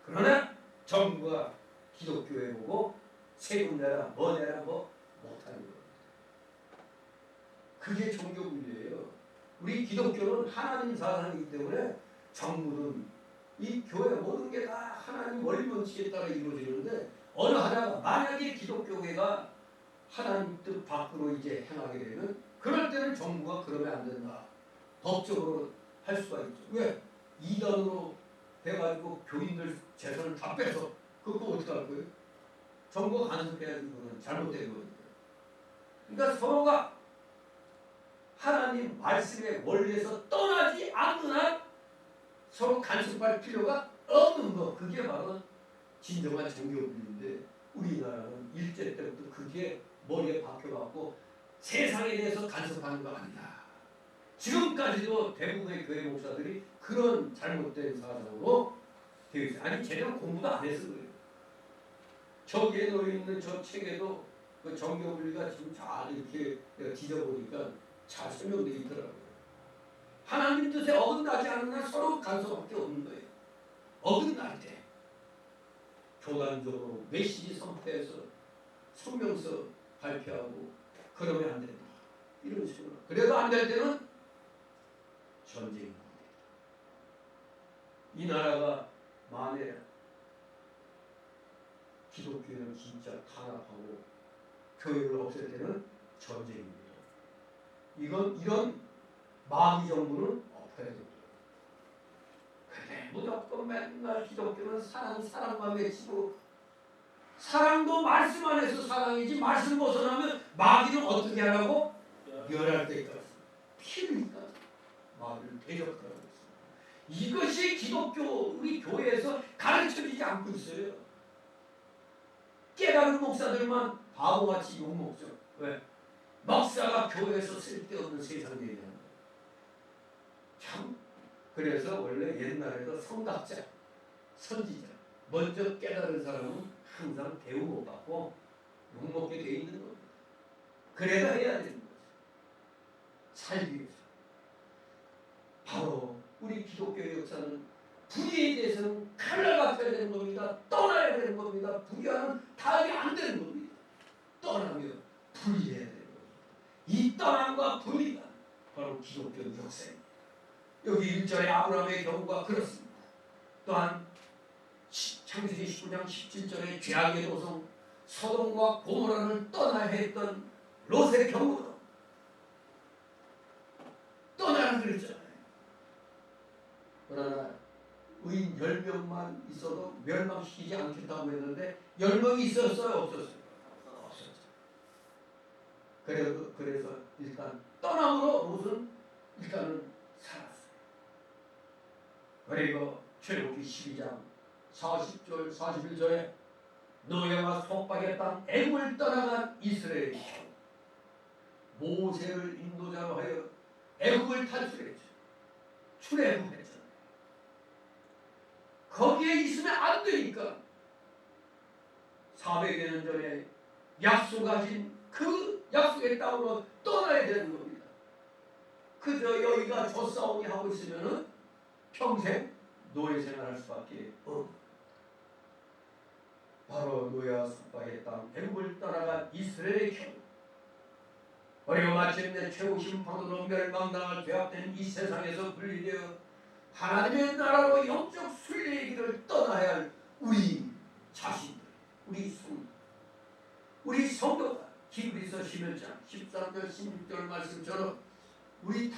그러나 정부가 기독교에 보고 세금 내라 뭐 내라 뭐 못하는 겁니다. 그게 종교 분리예요. 우리 기독교는 하나님 사상이기 때문에 정부는 이 교회 모든 게 다 하나님 원리 원칙에 따라 이루어지는데 어느 하나가 만약에 기독교회가 하나님 뜻 밖으로 이제 행하게 되면 그럴 때는 정부가 그러면 안 된다. 법적으로 할 수가 있죠. 왜? 이단으로 돼가지고 교인들 재산을 다 빼서 그거 어떻게 할 거예요? 정부가 간섭해야지. 그거는 잘못된 거니까. 그러니까 서로가 하나님 말씀의 원리에서 떠나지 않는 한 서로 간섭할 필요가 없는 거. 그게 바로 진정한 종교분리인데 우리나라는 일제 때부터 그게 머리에 박혀갖고 세상에 대해서 간섭하는 거 아니야. 지금까지도 대부분의 교회 목사들이 그런 잘못된 사상으로 되어 있어요. 아니 제대로 공부도 안 해서 그래요. 저기에 놓여있는 저 책에도 그 종교분리가 지금 잘 이렇게 내가 뒤져보니까 잘 설명되어 있더라고요. 하나님 뜻에 어긋나지 않는 한 서로 간섭밖에 없는 거예요. 어긋날 때 교단적으로 메시지 선포해서 성명서 발표하고 그러면 안 된다. 이런 식으로. 그래도 안 될 때는 전쟁입니다. 이 나라가 만에 기독교를 진짜 탄압하고 교회를 없앨 때는 전쟁입니다. 이런 마귀 정부는 없어야 됩니다. 근데 무조건 맨날 기독교는 사랑만 외치고 사랑도 말씀 안에서 사랑이지 말씀 벗어나면 마귀는 어떻게 하라고? 멸할 때까지 피우니까 마귀를 대적하라고 했습니다. 이것이 기독교 우리 교회에서 가르쳐지지 않고 있어요. 깨달은 목사들만 바보같이 욕먹죠. 왜? 목사가 교회에서 쓸데없는 세상 얘기하는 거예요. 참 그래서 원래 옛날에도 성각자, 선지자 먼저 깨달은 사람은 항상 대우 못 받고 욕먹게 돼 있는 겁니다. 그래도 해야 되는 거죠. 살기 위해서. 바로 우리 기독교의 역사는 불의에 대해서는 칼날 같아야 되는 겁니다. 떠나야 되는 겁니다. 불의와는 타협이 안 되는 겁니다. 떠나면 불의해야 되는 겁니다. 이 떠남과 불의가 바로 기독교 역사입니다. 여기 1절에 아브라함의 경우가 그렇습니다. 또한 창세기 19장 17절에 죄악의 도성 소돔과 고모라를 떠나야 했던 롯의 경우도 다 그랬잖아요. 그러나 의인 10명만 있어도 멸망시키지 않겠다고 했는데 10명이 있었어요? 없었어요? 없었죠. 그래서 일단 떠남으로 롯은 일단은 살았어요. 그리고 출애굽기 12장 40절 41절에 노예와 속박의 땅 애굽을 떠나간 이스라엘이 모세를 인도자로 하여 애굽을 탈출했죠. 출애굽했잖아요. 거기에 있으면 안 되니까 400여 년 전에 약속하신 그 약속의 땅으로 떠나야 되는 겁니다. 그저 여기가 젖사오니 하고 있으면은 평생 노예 생활할 수밖에 없고 바로 노예와 속박의 땅 애굽을 떠나간 이스라엘의 경우 그리고 마침내 최후 심판으로 멸망당할 죄악된 이 세상에서 분리되어 하나님의 나라로 영적 순례의 길을 떠나야 할 우리 자신들, 우리 성도가 히브리서 11장 13절 16절 말씀처럼 우리 다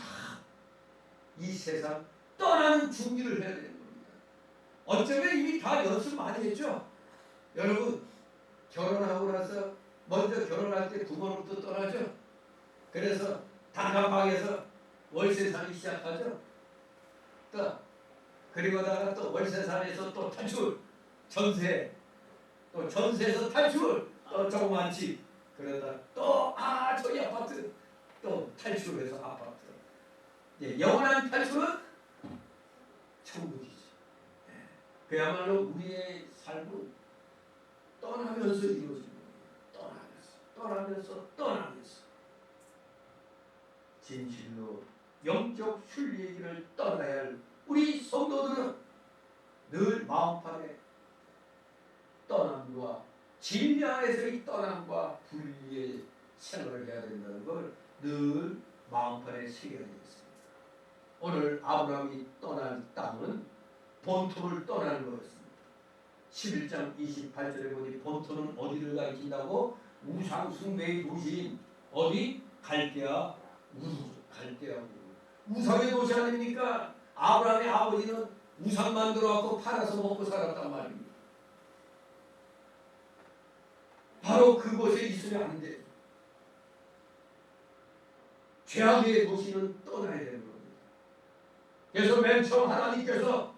이 세상 떠나는 준비를 해야 되는 겁니다. 어쩌면 이미 다 연습 많이 했죠. 여러분 결혼하고 나서 먼저 결혼할 때 부모로부터 떠나죠. 그래서 단칸방에서 월세 살기 시작하죠. 또 그리고다가 또 월세산에서 또 탈출, 전세, 또 전세에서 탈출, 또 조그만 집, 그러다 또 저기 아파트, 또 탈출해서 아파트. 예, 영원한 탈출은 천국이죠. 예, 그야말로 우리의 삶은 떠나면서 이루어지는 거예요. 떠나면서 진실로 영적 순리의 길을 떠나야 할 우리 성도들은 늘 마음판에 떠남과 진리 안에서의 떠남과 분리의 생활을 해야 된다는 걸 늘 마음판에 새겨야 되겠습니다. 오늘 아브라함이 떠난 땅은 본토를 떠나는 거였습니다. 11장 28절에 보니 본토는 어디를 가리킨다고? 우상 숭배의 도시인 어디? 갈대아 갈대아 우상의 도시 아닙니까? 아브라함의 아버지는 우상 만들어갖고 팔아서 먹고 살았단 말입니다. 바로 그곳에 있으면 안 돼요. 죄악의 도시는 떠나야 되는 겁니다. 그래서 맨 처음 하나님께서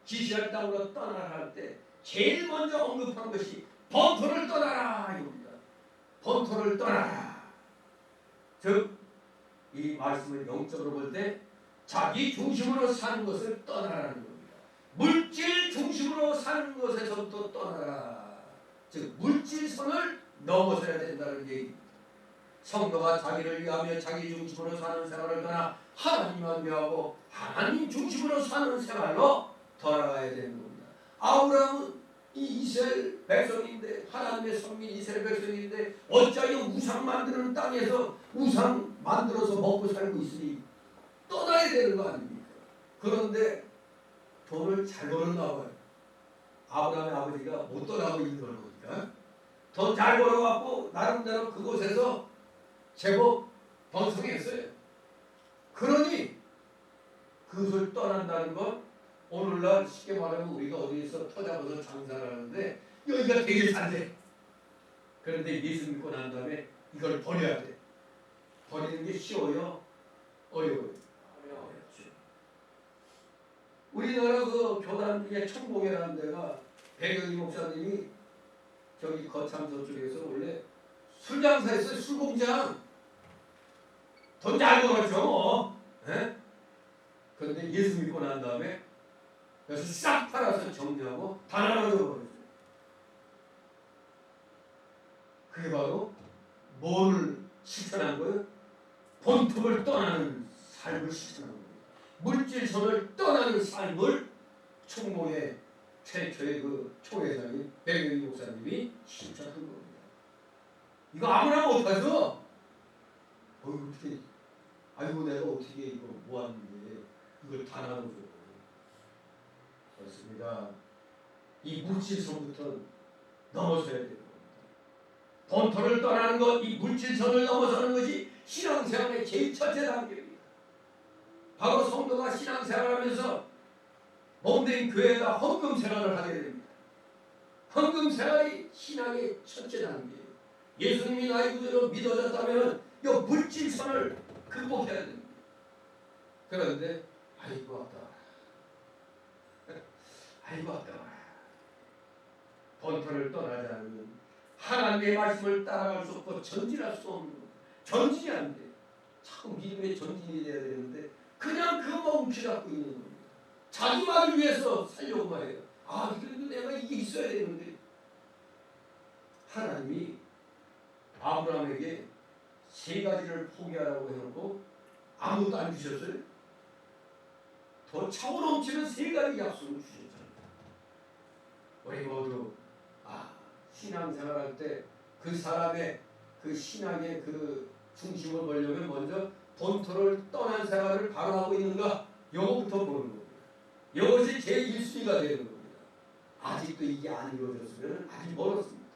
지시할 땅으로 떠나라 할 때 제일 먼저 언급한 것이 본토를 떠나라 이겁니다. 본토를 떠나라. 즉 이 말씀을 영적으로 볼 때 자기 중심으로 사는 것을 떠나라는 겁니다. 물질 중심으로 사는 것에서부터 떠나라. 즉 물질선을 넘어서야 된다는 얘기입니다. 성도가 자기를 위하며 자기 중심으로 사는 생활을 떠나 하나님만 위하고 하나님 중심으로 사는 생활로 돌아가야 되는 겁니다. 아브라함은 이 이스라엘 백성인데 하나님의 선민 이스라엘 백성인데 어찌하여 우상 만드는 땅에서 우상 만들어서 먹고 살고 있으니 떠나야 되는 거 아닙니까? 그런데 돈을 잘 벌었나 봐요. 아브라함의 아버지가 못 떠나고 있는 거니까 돈 잘 벌어갖고 나름대로 그곳에서 제법 번성했어요. 그러니 그것을 떠난다는 건 오늘날 쉽게 말하면 우리가 어디에서 터잡아서 장사를 하는데 여기가 되게 싼데 그런데 예수 믿고 난 다음에 이걸 버려야 돼. 버리는 게 쉬워요? 어려워요? 어렵죠. 우리나라 그 교단 중에 청봉회라는 데가 백영희 목사님이 저기 거창서 쪽에서 원래 술장사했어요. 술공장. 돈 잘 벌었죠 뭐. 그런데 예수 믿고 난 다음에 그래서 싹 팔아서 정리하고 다 나눠줘버렸어요. 그게 바로 뭐를 실천한 거예요? 본토를 떠나는 삶을 실천한 겁니다. 물질선을 떠나는 삶을 충무의 최초의 그 초회장인 백영희 목사님이 실천한 겁니다. 이거 아무나 못하죠? 어떻게, 아이고 내가 어떻게 이거 모았는데 이걸 다 나눠줘. 그렇습니다. 이 물질선부터 넘어서야 되는 겁니다. 본토를 떠나는 것, 이 물질선을 넘어서는 것이 신앙생활의 제일 첫째 단계입니다. 바로 성도가 신앙생활하면서 몸된 교회가 헌금 생활을 하게 됩니다. 헌금 생활이 신앙의 첫째 단계예요. 예수님이 나의 구주로 믿어졌다면 이 물질선을 극복해야 됩니다. 그런데 아이고 아까워라. 아이고 아까워라. 본토를 떠나지 않으면 하나님의 말씀을 따라갈 수 없고 전진할 수 없는 거예요. 전진이 안 돼. 자꾸 믿음의 전진이 돼야 되는데 그냥 그 멈추 잡고 있는 겁니다. 자기만을 위해서 살려고만 해요. 아, 그래도 내가 이게 있어야 되는데. 하나님이 아브라함에게 세 가지를 포기하라고 해놓고 아무것도 안 주셨어요? 더 차고 넘치는 세 가지 약속을 주셨잖아요. 우리 모두 신앙생활할 때 그 사람의 그 신앙의 그 중심을 보려면 먼저 본토를 떠난 생활을 바로 하고 있는가? 요거부터 보는 겁니다. 이것이 제 1순위가 되는 겁니다. 아직도 이게 안 이루어졌으면 아직 멀었습니다.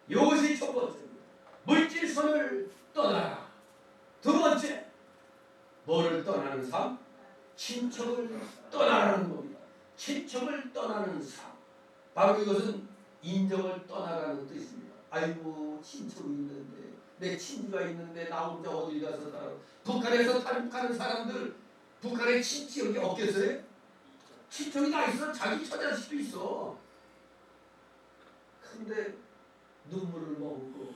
이것이 첫 번째입니다. 물질선을 떠나라. 두 번째, 뭐를 떠나는 삶? 친척을 떠나라는 겁니다. 친척을 떠나는 삶. 바로 이것은 인정을 떠나라는 뜻입니다. 아이고, 친척이 있는데, 내 친구가 있는데 나 혼자 어디 가서 살아. 북한에서 탈북하는 사람들, 북한에 친척이 없겠어요? 친척이 다 있어. 자기 처자식도 있어. 근데 눈물을 머금고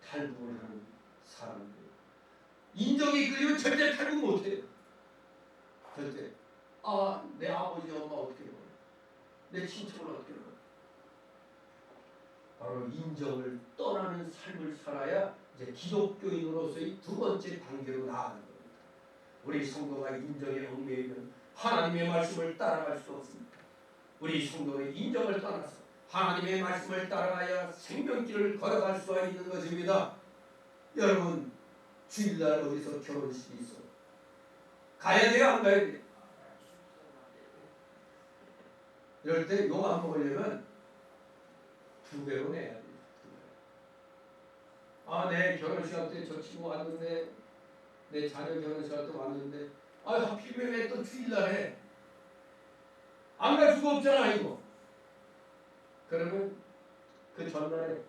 탈북을 하는 사람들, 인정이 끌리면 절대 탈북 못해요. 절대. 내 아버지 엄마 어떻게 해요? 내 친척을 어떻게 해요? 바로 인정을 떠나는 삶을 살아야 이제 기독교인으로서의 두 번째 단계로 나아가는 겁니다. 우리 성도가 인정에 얽매이면 하나님의 말씀을 따라갈 수 없습니다. 우리 성도는 인정을 떠나서 하나님의 말씀을 따라가야 생명길을 걸어갈 수가 있는 것입니다. 여러분, 주일날 어디서 결혼식이 있어? 가야 돼요? 안 가야 돼요? 이럴 때 욕 안 먹으려면 2배로 내야 돼요. 내 결혼식 할 때 저 친구 왔는데, 내 자녀 결혼식 할 때 왔는데, 하필이면 왜 또 주일날 해? 안 갈 수가 없잖아, 이거. 그러면 그 전날에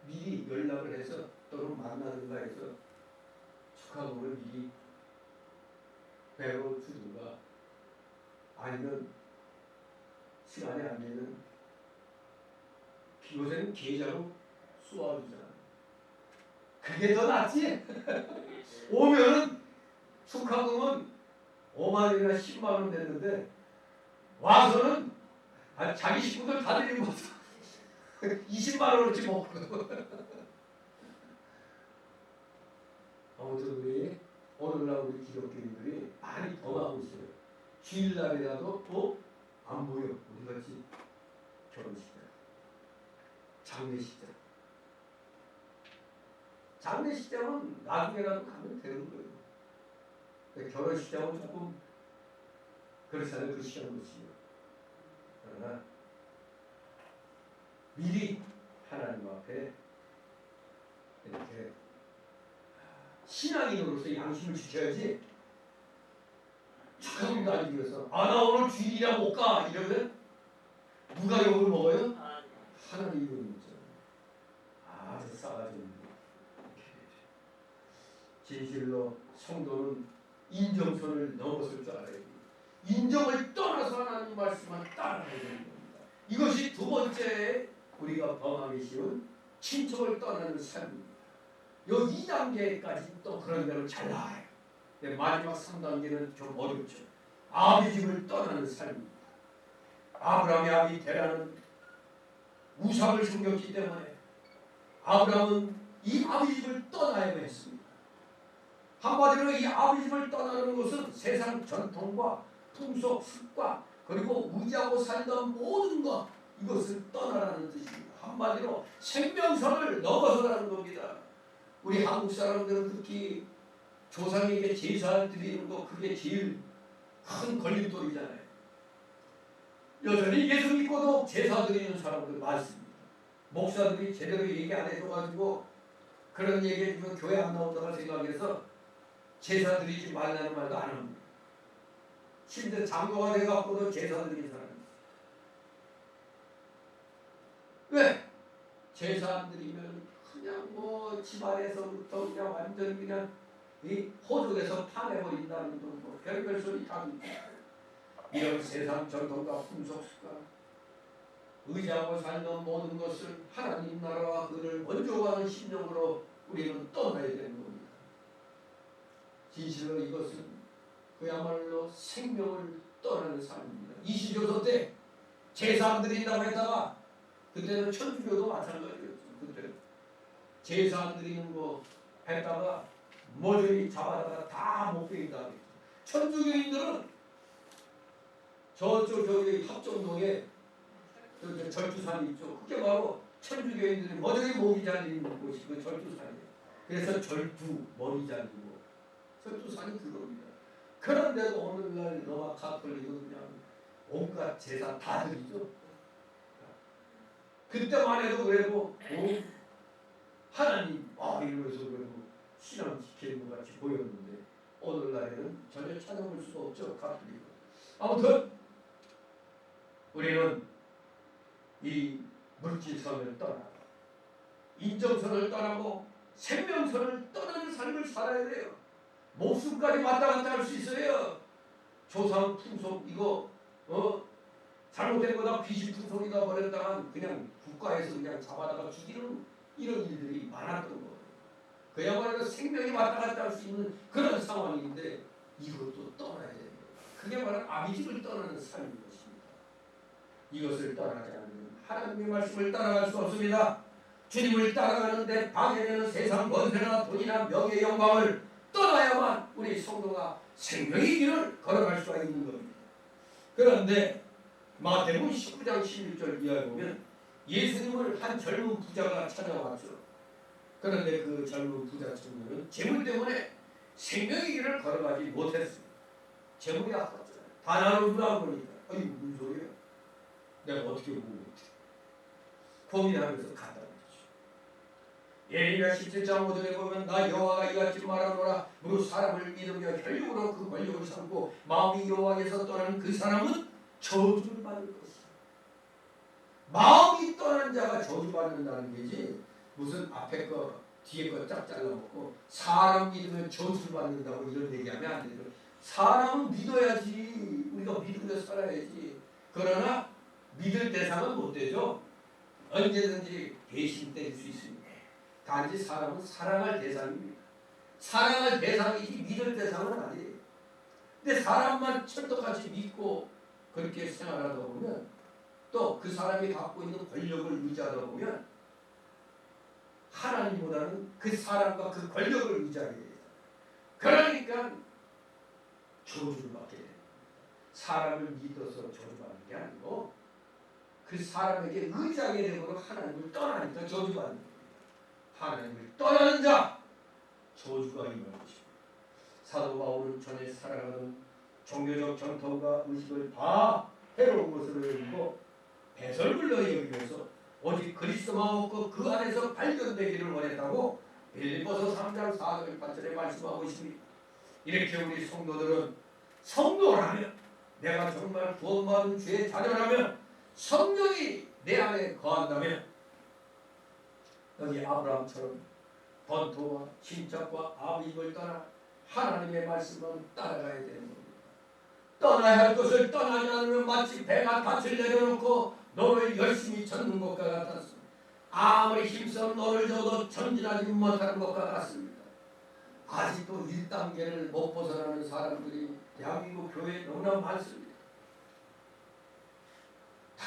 미리 연락을 해서 또는 만나든가 해서 축하금을 미리 배로 주든가, 아니면 시간이 안 되면 요새는 계좌로 쏘아주잖아. 그게 더 낫지? 오면은 축하금은 5만 원이나 10만 원 됐는데 와서는 자기 식구들 다 데리고 와서 20만 원어치 먹고. 아무튼 우리 오늘날 우리 기독교인들이 많이 범하고 있어요. 주일날이라도 안 보여. 우리같이 결혼식장, 장례식장. 장례식장은 나중에라도 가면 되는 거예요. 결혼식장은 조금 그렇잖아요. 그 시간 놓치면. 그러나 미리 하나님 앞에 이렇게 신앙인으로서 양심을 지켜야지. 축하금도 안 주면서 나 오늘 주일이라 못 가 이러면 누가 욕을 먹어요? 하나님이 욕을 먹잖아요. 저 싸가지 없는 거. 진실로 성도는 인정선을 넘어설 줄 알아야 돼요. 인정을 떠나서 하나님 말씀을 따라야 되는 겁니다. 이것이 두 번째 우리가 범하기 쉬운 친척을 떠나는 삶입니다. 이 2단계까지 또 그런 대로 잘 나와요. 마지막 3단계는 좀 어렵죠. 아비 집을 떠나는 삶입니다. 아브라함의 아비 데라는 우상을 섬겼기 때문에 아브라함은 이 아비 집을 떠나야 했습니다. 한마디로 이 아비 집을 떠나는 것은 세상 전통과 풍속, 습관, 그리고 의지하고 살던 모든 것, 이것을 떠나라는 뜻입니다. 한마디로 생명선을 넘어서라는 겁니다. 우리 한국 사람들은 특히 조상에게 제사 드리는 거, 그게 제일 큰 걸림돌이잖아요. 여전히 예수 믿고도 제사 드리는 사람들 많습니다. 목사들이 제대로 얘기 안 해줘가지고 그런 얘기 해주면 교회 안 나온다고 생각해서 제사 드리지 말라는 말도 안 합니다. 심지어 장로가 돼갖고도 제사 드리는 사람이 있어요. 왜? 제사 안 드리면 그냥 뭐 집안에서부터 그냥 완전 그냥 이 호적에서 파내버린다는 뭐 별별 소리 다 듣고 이런 세상 전통과 풍속 습관 의지하고 살던 모든 것을 하나님 나라와 그를 먼저 가는 심령으로 우리는 떠나야 되는 겁니다. 진실로 이것은 그야말로 생명을 떠나는 삶입니다. 이시조서 때 제사 안 드린다고 했다가 그때는 천주교도 마찬가지였죠. 그때는 제사 안 드리는 거 했다가 머저리 잡아다가 다 못 베인다. 천주교인들은 저쪽 저기 합정동에 절주산이 있죠. 그게 바로 천주교인들이 머저리 목이 잘리는 곳이 그 절주산이에요. 그래서 절두 머리 잘리고 절주산이 그겁니다. 그런데도 오늘날 로마 가톨릭은 그냥 온갖 제사 다 드리죠. 그때만 해도 그래도 하나님 이러면서 그래도 신앙 지키는 것 같이 보였는데 오늘날에는 전혀 찾아볼 수가 없죠. 가톨릭은. 아무튼 우리는 이 물질선을 떠나고 인정선을 떠나고 생명선을 떠나는 삶을 살아야 돼요. 목숨까지 왔다 갔다 할 수 있어요. 조상 풍속 이거 잘못된 거다 비실풍속이다 버렸다간 그냥 국가에서 그냥 잡아다가 죽이는 이런 일들이 많았던 거예요. 그야말로 생명이 왔다 갔다 할 수 있는 그런 상황인데 이것도 떠나야 돼요. 그게 바로 아비집을 떠나는 삶인 것입니다. 이것을 떠나지 않으면 하나님의 말씀을 따라갈 수 없습니다. 주님을 따라가는데 방해되는 세상 권세나 돈이나 명예 영광을 떠나야만 우리 성도가 생명의 길을 걸어갈 수가 있는 겁니다. 그런데 마태복음 19장 16절 이하에 보면 예수님을 한 젊은 부자가 찾아왔죠. 그런데 그 젊은 부자 청년은 재물 때문에 생명의 길을 걸어가지 못했습니다. 재물이 아깝잖아요. 단 하루 누나 보니까 이거 무슨 소리야? 내가 어떻게 보고 있지? 고민하면서 갖다 줬죠. 예레미야 17장 5절에 보면 나 여호와가 이같이 말하노라 무릇 사람을 믿으며 혈육으로 그 권력을 삼고 마음이 여호와에서 떠나는 그 사람은 저주를 받을 것이다. 마음이 떠난 자가 저주받는다는 게지 무슨 앞에 거 뒤에 거 쫙 잘라먹고 사람 믿으면 저주를 받는다고 이런 얘기하면 안 되죠. 사람은 믿어야지. 우리가 믿으며 살아야지. 그러나 믿을 대상은 못 되죠. 언제든지 배신 때릴 수 있습니다. 단지 사람은 사랑할 대상입니다. 사랑할 대상이지 믿을 대상은 아니에요. 근데 사람만 철떡같이 믿고 그렇게 생활하다 보면 또 그 사람이 갖고 있는 권력을 의지하다 보면 하나님보다는 그 사람과 그 권력을 의지하게 돼요. 그러니까 저주를 받게 돼요. 사람을 믿어서 저주받는 게 아니고 그 사람에게 의지하게 되고 하나님을 떠나니까 저주받는 거예요. 하나님을 떠나는 자 저주가 임하는 것입니다. 사도 바울은 전에 살아가던 종교적 전통과 의식을 다 해로운 것으로 여기고 배설물로 여기면서 오직 그리스도만 없고 그 안에서 발견되기를 원했다고 빌립보서 3장 4절 8절에 말씀하고 있습니다. 이렇게 우리 성도들은 성도라면 내가 정말 구원받은 주의 자녀라면 성령이 내 안에 거한다면 여기 아브라함처럼 번토와 친척과 아비집을 떠나 하나님의 말씀만 따라가야 되는 겁니다. 떠나야 할 것을 떠나지 않으면 마치 배가 닻을 내려놓고 너를 열심히 젓는 것과 같았습니다. 아무리 힘써 너를 져도 전진하지 못하는 것과 같습니다. 아직도 1단계를 못 벗어나는 사람들이 대한민국 교회에 너무나 많습니다. 다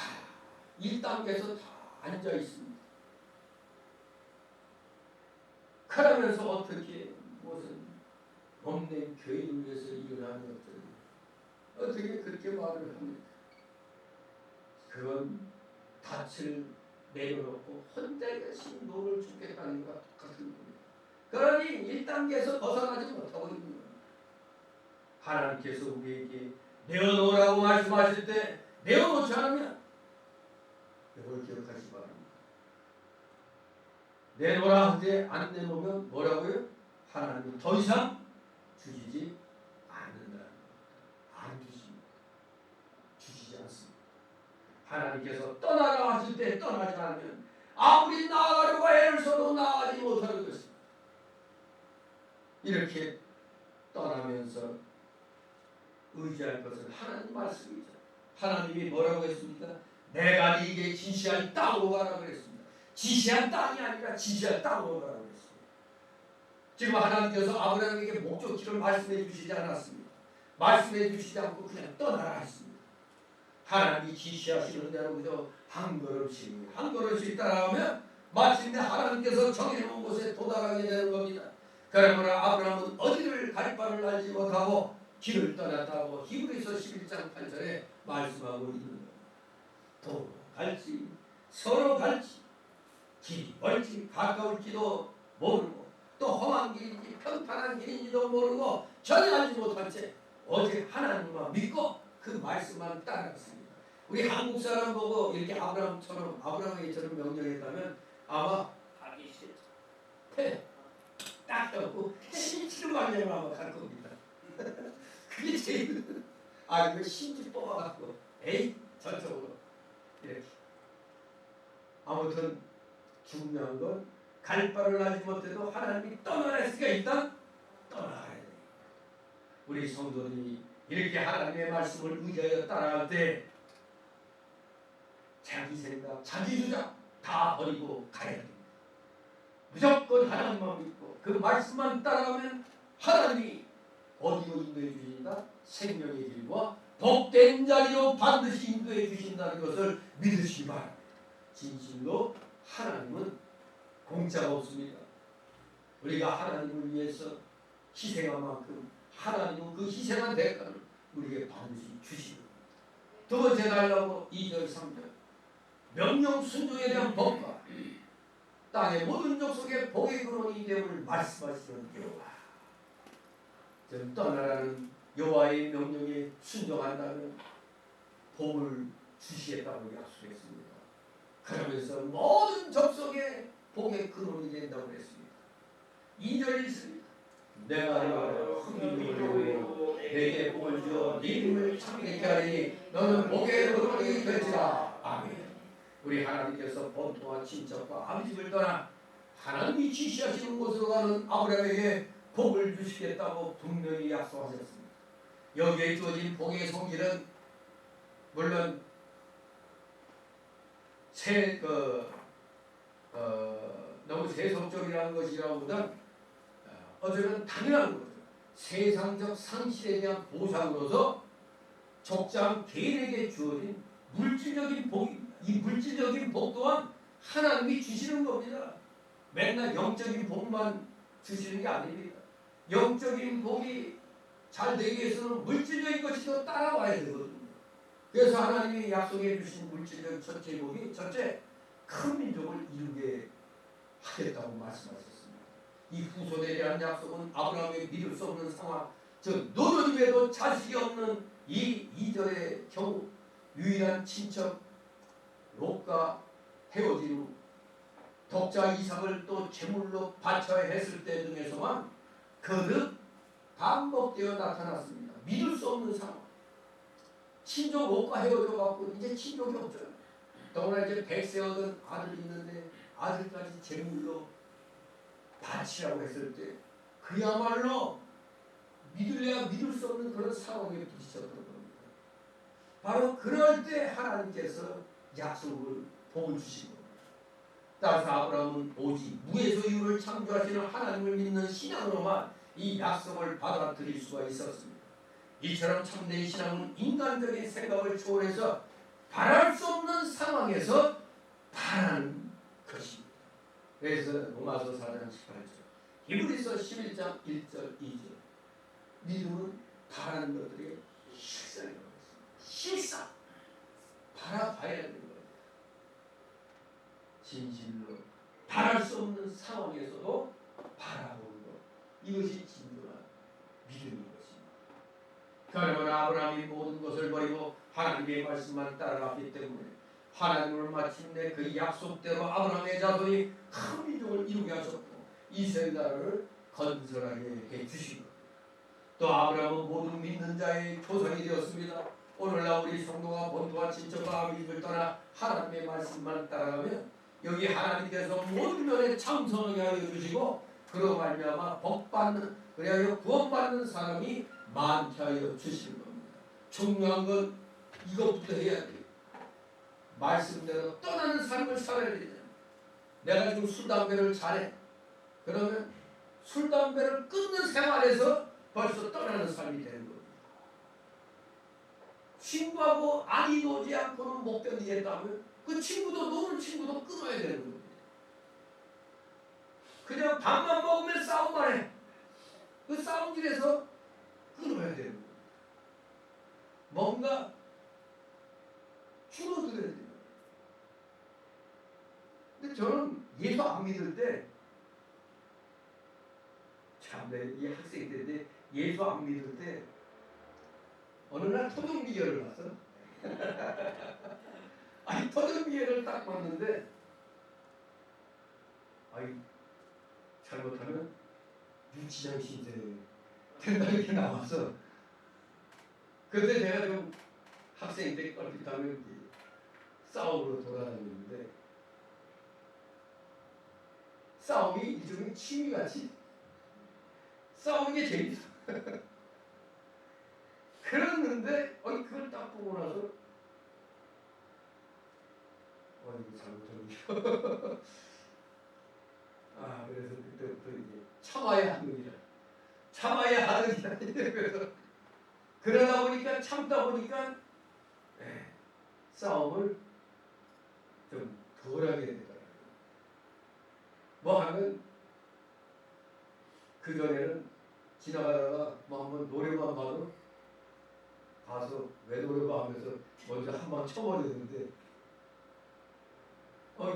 1단계에서 다 앉아 있습니다. 그러면서 어떻게 무슨 없는 교회를 위해서 일어나는 것들 어떻게 그렇게 말을 합니까? 그건 닻을 내려놓고 혼자 열심히 노를 죽겠다는 것 같은 겁니다. 그러니 1단계에서 벗어나지 못하고 있는 겁니다. 하나님께서 우리에게 내어놓으라고 말씀하실 때 내어놓지 않으면 이걸 기억하시기 바랍니다. 내놓으라 하되 안 내놓으면 뭐라고요? 하나님은 더 이상 주시지 않는다는 안 주십니다. 주시지 않습니다. 하나님께서 떠나라 하실 때 떠나지 않으면 아무리 나아가려고 애를 써도 나아가지 못하는 것입니다. 이렇게 떠나면서 의지할 것은 하나님 말씀이죠. 하나님이 뭐라고 했습니까? 내가 네게 지시한 땅으로 가라 그랬습니다. 지시한 땅이 아니라 지시한 땅으로 가라 그랬습니다. 지금 하나님께서 아브라함에게 목적지를 말씀해 주시지 않았습니다. 말씀해 주시지 않고 그냥 떠나라 했습니다. 하나님이 지시하시는 대로 그저 한 걸음씩 따라가면 마침내 하나님께서 정해놓은 곳에 도달하게 되는 겁니다. 그러므로 아브라함은 어디를 갈 바를 알지 못하고 길을 떠났다고 히브리서 11장 8절에 말씀하고 있는 겁니다. 도로 갈지 서로 갈지 길이 멀지 가까울지도 모르고 또 험한 길인지 평탄한 길인지도 모르고 전혀 알지 못한 채 오직 하나님만 믿고 그 말씀만 따라갔습니다. 우리 한국 사람 보고 이렇게 아브라함에게처럼 명령했다면 아마 하기 싫대 딱 하고 신치로 가려고 아마 갈 겁니다. 그게 제일 이거 신지 뽑아갖고 에이 저쪽으로 이렇게. 아무튼 중요한 건 갈 바를 알지 못해도 하나님이 떠나라 했으니까 일단 떠나가야 돼. 우리 성도들이 이렇게 하나님의 말씀을 의지하여 따라갈 때 자기 생각, 자기 주장 다 버리고 가야 됩니다. 무조건 하나님만 믿고 그 말씀만 따라가면 하나님이 어디로 인도해 주신다? 생명의 길과 복된 자리로 반드시 인도해 주신다는 것을 믿으시기 바랍니다. 진실로 하나님은 공짜가 없습니다. 우리가 하나님을 위해서 희생한 만큼 하나님은 그 희생한 대가를 우리에게 반드시 주시고, 두 번째 달라고 2절 3절 명령 순종에 대한 법과 땅의 모든 족속의 복의 근원이 됨을 말씀하시는 여호와. 좀 떠나라는 여호와의 명령에 순종한다면 복을 주시겠다고 약속했습니다. 그러면서 모든 족속의 복의 근원이 된다고 했습니다. 2절 있습니다. 내가 흥미로워 내게 복을 주어 네 이름을 참되게 하리니 너는 복의 근원이 되리라. 아멘. 우리 하나님께서 본토와 친척과 아비집을 떠나 하나님이 지시하시는 곳으로 가는 아브라함에게 복을 주시겠다고 분명히 약속하셨습니다. 여기에 주어진 복의 성질은 물론 너무 세속적이라는 것이라보다 어쩌면 당연한 거죠. 세상적 상실에 대한 보상으로서 족장 개인에게 주어진 물질적인 복입니다. 이 물질적인 복 또한 하나님이 주시는 겁니다. 맨날 영적인 복만 주시는 게 아닙니다. 영적인 복이 잘 되기 위해서는 물질적인 것이 더 따라와야 되거든요. 그래서 하나님이 약속해 주신 물질적 첫째 복이 첫째 큰 민족을 이루게 하겠다고 말씀하셨습니다. 이 후손에 대한 약속은 아브라함의 믿을 수 없는 상황, 즉 노년임에도 자식이 없는 이 2절의 경우 유일한 친척 롯과 헤어진 후 독자 이삭을 또 제물로 바쳐야 했을 때 등에서만 거듭 반복되어 나타났습니다. 믿을 수 없는 상황. 친족 롯과 헤어져 갖고 이제 친족이 없죠. 더구나 이제 100세 얻은 아들이 있는데 아들까지 제물로 바치라고 했을 때 그야말로 믿을래야 믿을 수 없는 그런 상황에 부딪혔던 겁니다. 바로 그럴 때 하나님께서 약속을 복을 주신 겁니다. 따라서 아브라함은 오직 무에서 유를 창조하시는 하나님을 믿는 신앙으로만 이 약속을 받아들일 수가 있었습니다. 이처럼 참된 신앙은 인간적인 생각을 초월해서 바랄 수 없는 상황에서 바라는 것입니다. 그래서 로마서 4장 18절, 히브리서 11장 1절 2절 믿음은 바라는 것들의 실상이라고 했습니다. 실상 바라봐야 되는 거예요. 진실로 바랄 수 없는 상황에서도 바라보는 것, 이것이 진정한 믿음인 것입니다. 그러나 아브라함이 모든 것을 버리고 하나님의 말씀만 따라갔기 때문에 하나님을 마침내 그 약속대로 아브라함의 자손이 큰 민족을 이루게 하셨고 이스라엘 나라를 건설하게 해주신 것. 또 아브라함은 모든 믿는 자의 조상이 되었습니다. 오늘날 우리 성도가 본토와 친척과 아비집을 떠나 하나님의 말씀만 따라가면 여기 하나님께서 모든 면에 참선하게 하여 주시고 그로 말미암아 복받는 그리하여 구원받는 사람이 많게 하여 주시는 겁니다. 중요한 건 이것부터 해야 돼요. 말씀대로 떠나는 삶을 살아야 되잖아요. 내가 지금 술 담배를 잘해. 그러면 술 담배를 끊는 생활에서 벌써 떠나는 삶이 되는 겁니다. 친구하고 안이 놓지 않고는 못 견디겠다면 그 친구도 노는 친구도 끊어야 되는 겁니다. 그냥 밥만 먹으면 싸움만 해. 그 싸움질에서 끊어야 되는 겁니다. 뭔가 줄어들어야 돼요. 근데 저는 예수 안 믿을 때 참내 이 학생 때인데 예수 안 믿을 때 어느 날 토종미결을 봤어. 아니 토종미결을 딱 봤는데 아이 잘못하면 유치장 신세 된다 이렇게 나와서 그때 제가 좀 학생 때 얼핏하면 싸움으로 돌아다녔는데 싸움이 일종의 취미같이 싸우는 게 재밌어. 그랬는데 그걸 딱 보고 나서 이거 잘못했네. 아 그래서 그때부터 이제 참아야 하느니라. 참아야 하느니라. 그래서 그러다 보니까 참다 보니까 싸움을 좀 덜하게 되더라고요. 뭐 하면 그 전에는 지나가다가 뭐 한번 노래방 가서 왜 노래방 하면서 먼저 한 방 쳐버렸는데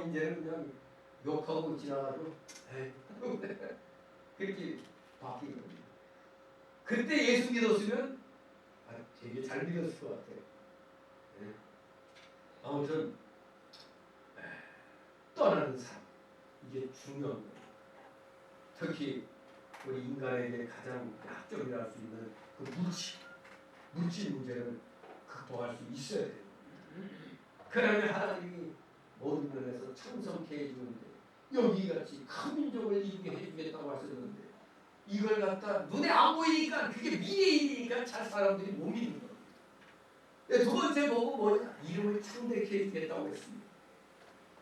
이제는 그냥 욕하고 지나가도 그렇게 바뀐 겁니다. 그때 예수 믿었으면 되게 잘 믿었을 것 같아요. 네. 아무튼 떠나는 삶 이게 중요한 거예요. 특히 우리 인간에게 가장 약점이랄 수 있는 그 물질 문제를 극복할 수 있어야 돼요. 그러면 하나님이 모든 면에서 참석해 해주는데 여기같이 큰 민족을 이루게 해주겠다고 하셨는데 이걸 갖다 눈에 안 보이니까 그게 미래일이니까 잘 사람들이 못 믿는 겁니다. 두 번째 보고 뭐냐? 이름을 창대케 해주겠다고 했습니다.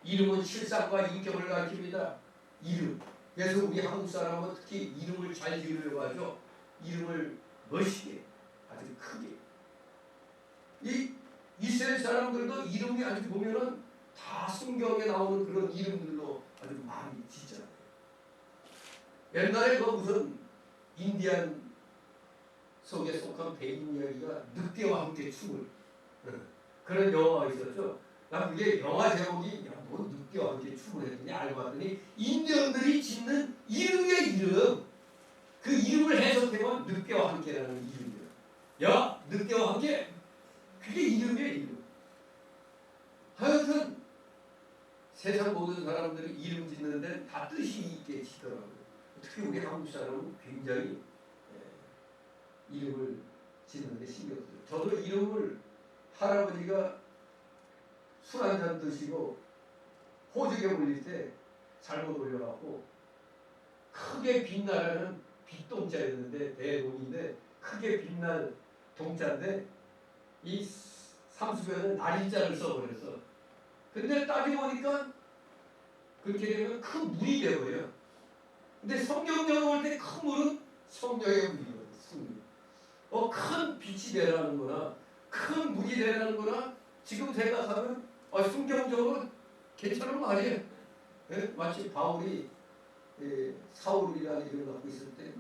이름은 실상과 인격을 가리킵니다. 이름. 그래서 우리 한국 사람은 특히 이름을 잘 지으려고 하죠. 이름을 멋있게 아주 크게. 이 이스라엘 사람들도 이름이 아주 보면은 다 성경에 나오는 그런 이름들로 아주 많이 짓잖아요. 옛날에 그 무슨 인디안 속에 속한 백인 이야기가 늑대와 함께 춤을 그런 영화가 있었죠. 난 그게 영화 제목이 뭐 늑대와 함께 춤을 했더니 알고 봤더니 인디언들이 짓는 이름의 이름 그 이름을 해석해보면 늑대와 함께라는 이름이에요. 야 늑대와 함께 그게 이름이에요. 이름. 하여튼 세상 모든 사람들이 이름 짓는 데는 다 뜻이 있게 짓더라고요. 특히 우리 한국 사람은 굉장히 이름을 짓는 데 신경 써요. 저도 이름을 할아버지가 술 한잔 드시고 호적에 올릴 때 잘못 올려갖고 크게 빛나라는 빛동자였는데 대동인데 크게 빛날 동자인데 이 삼수변은 날인자를 써버렸어. 근데 따지고 보니까 그렇게 되면 큰 물이 되어버려요. 근데 성경적으로 볼 때 큰 물은 성령의 물이거든요. 큰 빛이 되라는 거나 큰 물이 되라는 거나 지금 생각하면 성경적으로 괜찮은 말이에요. 네? 마치 바울이 사울이라는 이름을 갖고 있을 때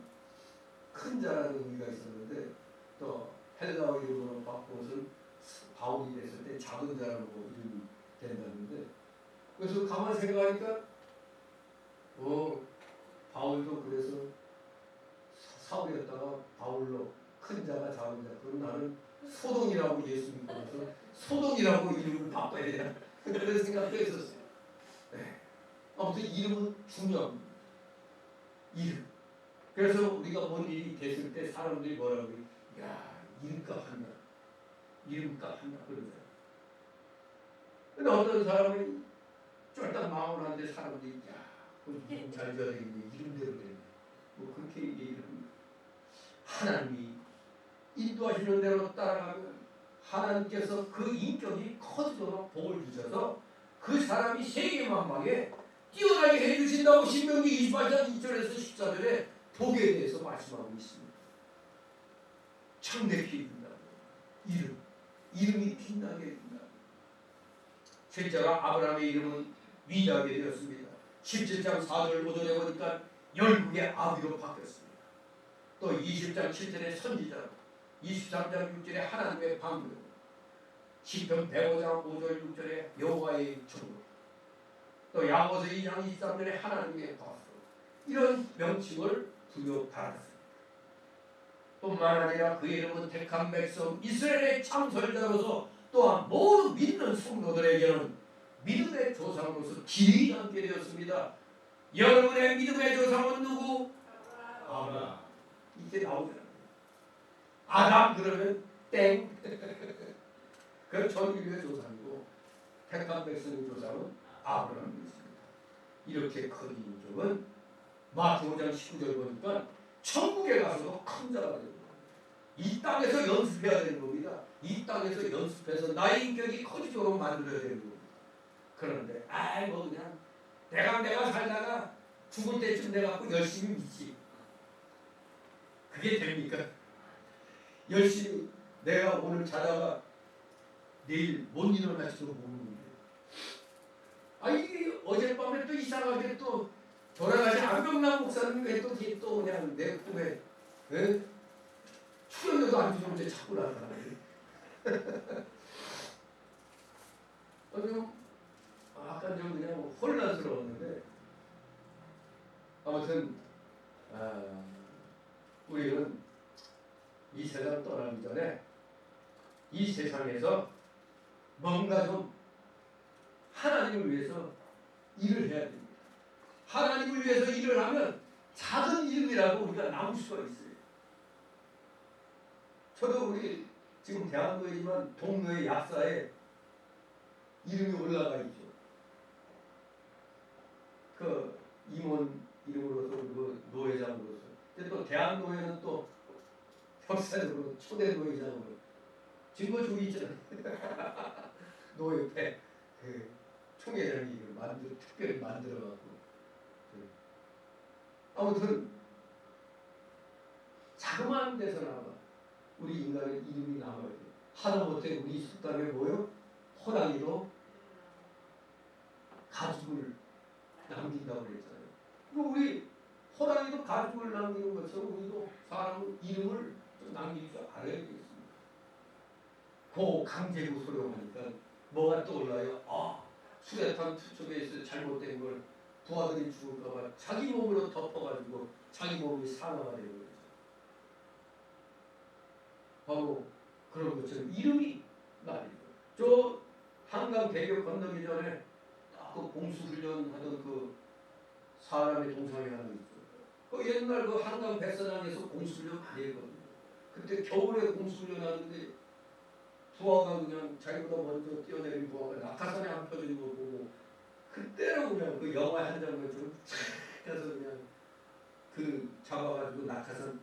큰 자라는 의미가 있었는데 또 헬라어 이름으로 바꿔서 바울이 됐을 때 작은 자라는 이름이 된다는데 그래서 가만히 생각하니까 바울도 그래서 사울이었다가 바울로 큰 자가 작은 자 그럼 나는 소동이라고 예수 믿고 나서 소동이라고 이름을 바꿔야 되나 그런 생각도 했었어요. 네. 아무튼 이름은 중요합니다. 이름 그래서 우리가 뭔 일이 됐을 때 사람들이 뭐라고 해요? 야, 이름값 한다. 이름값 한다. 그러잖아요. 근데 어떤 사람은 쫄딱 마음을 하는데 사람들이 야, 이름 잘 지어야 되겠네. 이름대로 되네. 뭐 그렇게 얘기를 합니다. 하나님이 인도하시는 대로 따라가면 하나님께서 그 인격이 커지도록 복을 주셔서 그 사람이 세계만방에 뛰어나게 해주신다고 신명기 28장 2절에서 14절에 복에 대해서 말씀하고 있습니다. 창대케 해준다고. 이름이 빛나게 해준다고. 실제로 아브라함의 이름은 위대하게 되었습니다. 17장 4절 5절에 보니까 열국의 아비로 바뀌었습니다. 또 20장 7절에 선지자로, 23장 6절에 하나님의 방금, 시편 105장 5절 6절에 여호와의 종으로, 또 야고보서 2장 23절에 하나님의 거스로, 이런 명칭을 부여받았습니다. 뿐만 아니라 그 이름은 택한 백성 이스라엘의 창설자로서 또한 모든 믿는 성도들에게는 믿음의 조상으로서 길이 남게 되었습니다. 여러분의 믿음의 조상은 누구? 아브라함. 이게 나오잖아요. 아담 그러면 땡. 그 전 인류의 조상이고 택한 백성의 조상은 아브라함이었습니다. 이렇게 큰 인격은 마태복음 5장 19절 보니까 천국에 가서도 큰 자가 되는 겁니다. 이 땅에서 연습해야 되는 겁니다. 이 땅에서 연습해서 나의 인격이 커지도록 만들어야 되는 겁니다. 그런데 뭐 그냥 내가 살다가 죽을 때쯤 돼갖고 열심히 믿지. 그게 됩니까? 열심히 내가 오늘 자다가 내일 못 일어날지도 모르는데 이게 어젯밤에 또 이상하게 또 돌아가신 안병남 목사님 왜 또 그냥 내 꿈에 출연료도 안 주는데 자꾸 나타나요. 약간 좀 그냥 혼란스러웠는데 아무튼 우리는 이 세상 떠나기 전에 이 세상에서 뭔가 좀 하나님을 위해서 일을 해야 됩니다. 하나님을 위해서 일을 하면 작은 이름이라고 우리가 남을 수가 있어요. 저도 우리 지금 대학로이지만 동로의 약사에 이름이 올라가 있죠. 그 임원 이름으로서 그 노회장으로서. 근데 또 대학노회는 또 역사적으로 초대 노회장으로. 증거 저기 있잖아요. 노회회 그 총회장이 특별히 만들어갖고. 아무튼 자그마한 데서나마 우리 인간의 이름이 남아야 돼요. 하다못해 우리 속담에 뭐요? 호랑이도 가죽을 남긴다고 그랬잖아요. 우리 호랑이도 가죽을 남기는 것처럼 우리도 사람 이름을 좀 남길 줄 알아야 되겠습니다. 강제구 소령하니까 뭐가 떠올라요? 수레탄 투척에서 잘못된 걸 부하들이 죽을까봐 자기 몸으로 덮어가지고 자기 몸이 산화가 되는 거죠. 바로 그런 것처럼 이름이 말이죠. 저 한강 대교 건너기 전에 그 공수훈련 하던 그 사람의 동상이 하나 있죠. 그 옛날 그 한강 백사장에서 공수훈련 많이 했거든요. 그때 겨울에 공수훈련 하는데 부하가 그냥 자기보다 먼저 뛰어내린 부하가 낙하산에 안 펴지는 거 보고 그때로 그냥 그 영화 한 장면처럼 해서 그냥 그 잡아가지고 낙하산